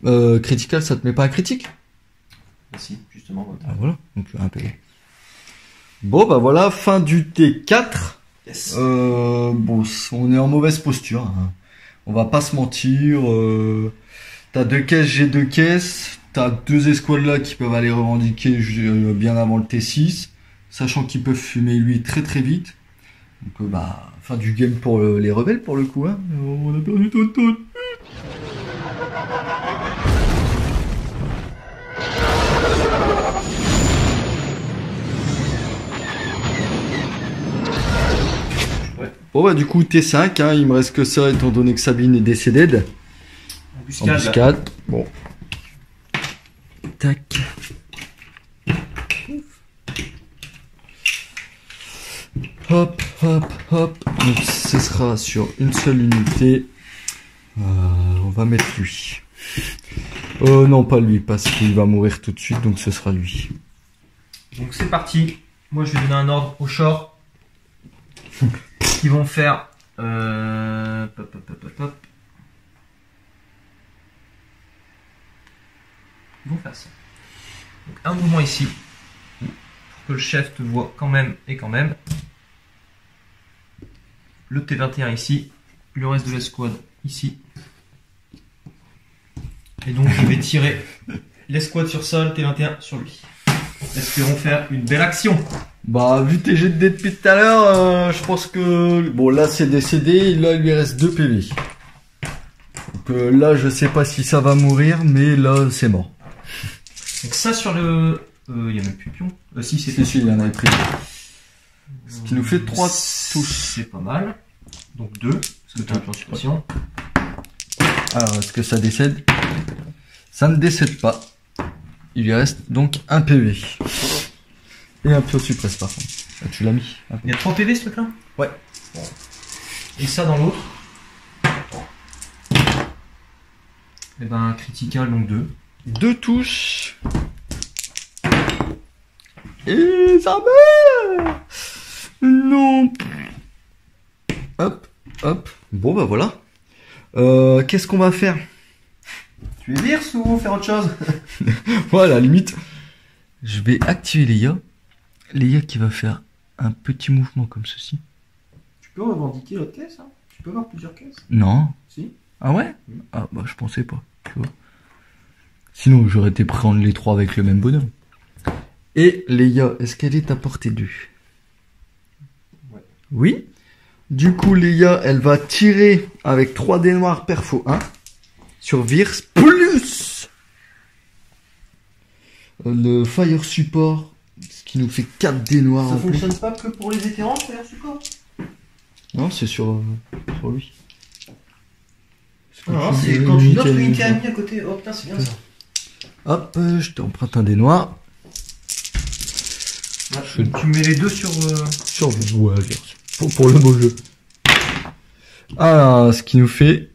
critical, ça te met pas à critique? Bah si, justement. Ouais. Ah voilà, donc un PV. Bon, bah voilà, fin du T4. Yes. Bon, on est en mauvaise posture. Hein. On va pas se mentir. T'as 2 caisses, j'ai 2 caisses. T'as 2 escouades là qui peuvent aller revendiquer bien avant le T6. Sachant qu'ils peuvent fumer lui très très vite. Donc bah, fin du game pour les rebelles pour le coup. Hein. On a perdu Tonton. Bon bah du coup T5, hein, il me reste que ça étant donné que Sabine est décédée. Embuscade. Bon. Tac. Hop, hop, hop. Donc ce sera sur une seule unité. On va mettre lui. Non, pas lui, parce qu'il va mourir tout de suite, donc ce sera lui. Donc c'est parti. Moi je vais donner un ordre aux shorts. Qui vont faire pop, pop, pop, pop, pop. Ils vont faire ça. Donc un mouvement ici pour que le chef te voit quand même et quand même. Le T21 ici, le reste de l'escouade ici. Et donc je vais tirer l'escouade sur ça, le T21 sur lui. Espérons faire une belle action. Bah, vu tes jets de dés depuis tout à l'heure, je pense que... Bon, là, c'est décédé. Là, il lui reste 2 PV. Donc là, je sais pas si ça va mourir, mais là, c'est mort. Donc ça sur le... Il n'y a même plus de pion. Si, c'est Si, il en avait pris. Ce qui nous fait 3 touches. C'est pas mal. Donc 2, parce que t'as un pion de suppression. Alors, est-ce que ça décède? Ça ne décède pas. Il lui reste donc un PV. Et un Pio-Suppress par contre. Ah, tu l'as mis. Il y a 3 PV ce truc là? Ouais. Bon. Et ça dans l'autre. Et ben critical donc 2. 2 touches. Et ça meurt. Non. Hop, hop. Bon bah voilà. Qu'est-ce qu'on va faire? Tu es virse ou faire autre chose? Voilà, limite. Je vais activer Leia. Leia qui va faire un petit mouvement comme ceci. Tu peux revendiquer l'autre caisse, hein? Tu peux avoir plusieurs caisses? Non. Si. Ah ouais? Ah bah je pensais pas, tu vois. Sinon j'aurais été prendre les 3 avec le même bonhomme. Et Leia, est-ce qu'elle est à portée 2? Ouais. Oui. Du coup Leia, elle va tirer avec 3 dés noirs perfo 1 sur Virse plus le Fire Support, ce qui nous fait 4 dés noirs Ça en plus. fonctionne pas que pour les vétérans, Fire Support? Non, c'est sur lui. Non, c'est quand une autre unité amie à côté. Oh putain, c'est bien ça. Hop, je t'emprunte un dé noir. Tu mets les deux sur. Sur ouais, pour le beau jeu. Ah, ce qui nous fait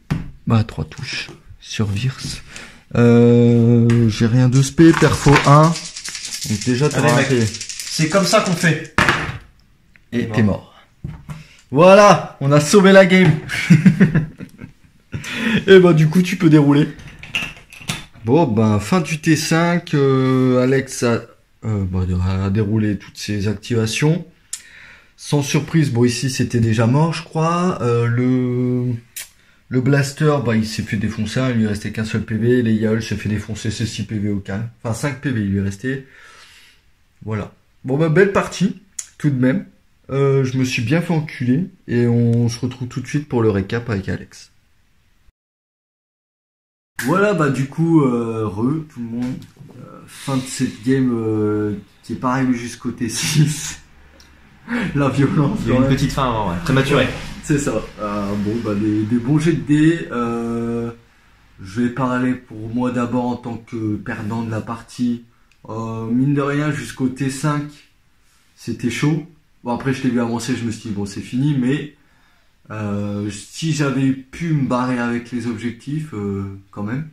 3 touches sur Virse. J'ai rien de spé, perfo 1. Donc déjà t'as Allez, mec. raté. C'est comme ça qu'on fait. Et t'es mort. Voilà, on a sauvé la game. Et bah du coup tu peux dérouler. Bon ben fin du T5, Alex a déroulé toutes ses activations. Sans surprise, bon ici c'était déjà mort je crois. Le blaster, il s'est fait défoncer, il lui restait qu'un seul PV. Les Yael s'est fait défoncer ses 6 PV au calme. Enfin 5 PV il lui est resté. Voilà. Bon belle partie, tout de même. Je me suis bien fait enculer. Et on se retrouve tout de suite pour le récap avec Alex. Voilà du coup, tout le monde. Fin de cette game qui est pareil jusqu'au T6. La violence. Il y a une petite fin avant, ouais. Prématurée. C'est ça. Des bons jets de dés. Je vais parler pour moi d'abord en tant que perdant de la partie. Mine de rien, jusqu'au T5, c'était chaud. Bon, après, je t'ai vu avancer, je me suis dit, bon, c'est fini, mais si j'avais pu me barrer avec les objectifs, quand même.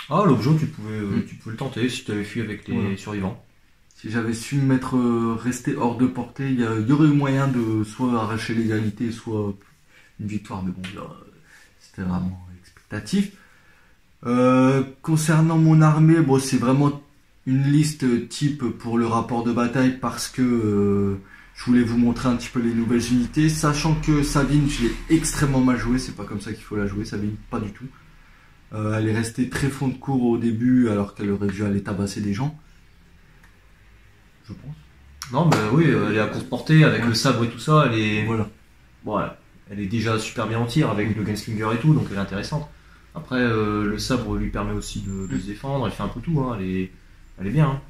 Ah, l'objet, tu pouvais le tenter si tu avais fui avec les survivants. Si j'avais su me rester hors de portée, il y aurait eu moyen de soit arracher l'égalité, soit une victoire. Mais bon, là, c'était vraiment expectatif. Concernant mon armée, bon, c'est vraiment une liste type pour le rapport de bataille parce que je voulais vous montrer un petit peu les nouvelles unités, sachant que Sabine, je l'ai extrêmement mal jouée, c'est pas comme ça qu'il faut la jouer, Sabine, pas du tout. Elle est restée très fond de cours au début alors qu'elle aurait dû aller tabasser des gens. Je pense. Non, oui, elle est à courte portée avec le sabre et tout ça, elle est. Voilà. Bon, elle est déjà super bien en tir avec le Gunslinger et tout, donc elle est intéressante. Après, le sabre lui permet aussi de se défendre, elle fait un peu tout, hein, elle est bien. Hein.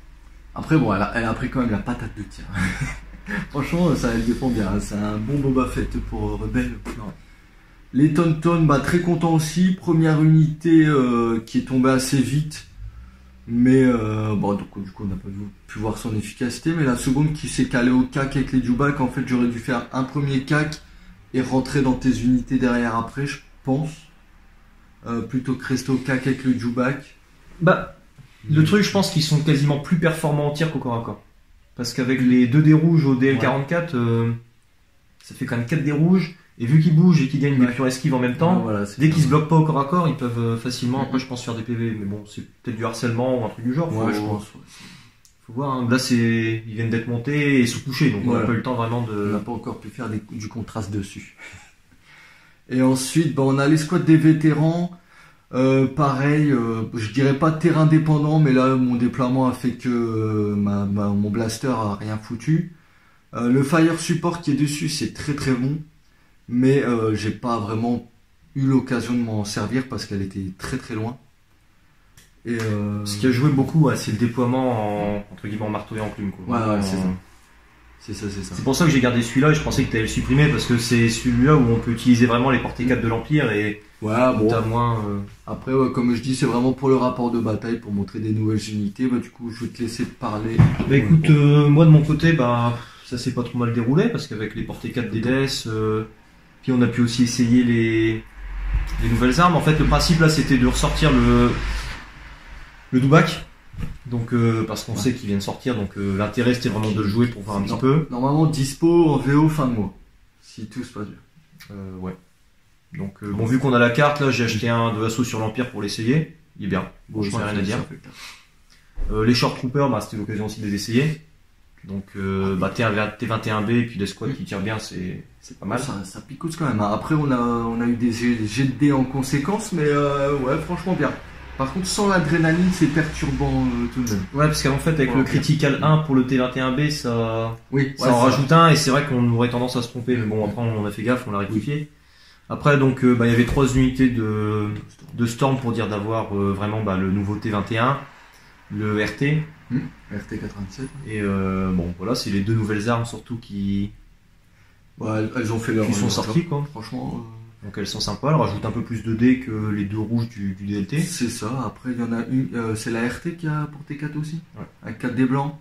Après, bon, elle a pris quand même la patate de tir. Franchement, ça, elle défend bien. Hein. C'est un bon Boba Fett pour Rebelle. Non. Les Tauntaun, très content aussi. Première unité qui est tombée assez vite. Mais donc, du coup, on n'a pas pu voir son efficacité. Mais la seconde qui s'est calée au cac avec les Dewback, en fait, j'aurais dû faire un premier cac et rentrer dans tes unités derrière après, je pense. Plutôt que rester au cac avec le Dewback. Le truc, je pense qu'ils sont quasiment plus performants en tir qu'au corps à corps. Parce qu'avec les 2 dés rouges au DL44, ça fait quand même 4 dés rouges. Et vu qu'ils bougent et qu'ils gagnent des pures esquives en même temps, dès qu'ils se bloquent pas au corps à corps, ils peuvent facilement, après je pense, faire des PV. Mais bon, c'est peut-être du harcèlement ou un truc du genre. Ouais, je pense. Faut voir, hein. Là ils viennent d'être montés et sous-couchés, donc on n'a pas eu le temps vraiment de... On n'a pas encore pu faire du contraste dessus. Et ensuite, on a l'escouade des vétérans. Pareil, je dirais pas terrain dépendant, mais là mon déploiement a fait que mon blaster a rien foutu. Le fire support qui est dessus, c'est très très bon, mais j'ai pas vraiment eu l'occasion de m'en servir parce qu'elle était très très loin. Et ce qui a joué beaucoup, c'est le déploiement entre guillemets en marteau et enclume, quoi. Ouais, c'est ça. C'est ça. C'est pour ça que j'ai gardé celui-là et je pensais que tu allais le supprimer parce que c'est celui-là où on peut utiliser vraiment les portées 4 de l'Empire et Ouais, T'as bon. moins. Après, ouais, comme je dis, c'est vraiment pour le rapport de bataille, pour montrer des nouvelles unités. Bah, du coup, je vais te laisser te parler. Bah écoute, moi de mon côté, bah ça s'est pas trop mal déroulé parce qu'avec les portées 4 DDS, puis on a pu aussi essayer les nouvelles armes. En fait, le principe là, c'était de ressortir le Dubak. Donc parce qu'on sait qu'il vient de sortir, donc l'intérêt c'était vraiment de le jouer pour voir un petit peu. Normalement, dispo en VO fin de mois. Si tout se passe bien. Ouais. Donc bon, vu qu'on a la carte là, j'ai acheté un de Assaut sur l'Empire pour l'essayer. Il est bien. Bon, je n'ai rien à dire. Les Short Troopers, bah, c'était l'occasion aussi de les essayer. Donc T21B et puis des squads qui tirent bien, c'est pas mal. Ça picote quand même. Après, on a eu des jets de dés en conséquence, mais ouais, franchement bien. Par contre, sans l'adrénaline, c'est perturbant tout de même. Ouais, parce qu'en fait, avec le Critical 1 pour le T21B, ça en rajoute un, et c'est vrai qu'on aurait tendance à se tromper, mais bon, après, on a fait gaffe, on l'a rectifié. Après, donc, il y avait 3 unités de Storm pour dire d'avoir vraiment le nouveau T21, le RT. RT87. Et bon, voilà, c'est les 2 nouvelles armes surtout qui elles ont fait leur. Qui sont sorties, quoi. Franchement. Donc elles sont sympas, elles rajoutent un peu plus de dés que les 2 rouges du DLT. C'est ça, après il y en a une, c'est la RT qui a porté 4 aussi. Ouais. Avec 4 dés blancs.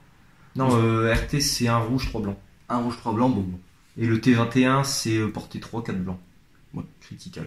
Non, RT c'est un rouge, 3 blancs. Un rouge, 3 blancs, bon. Et le T21 c'est porté 3, 4 blancs. Ouais. Critical.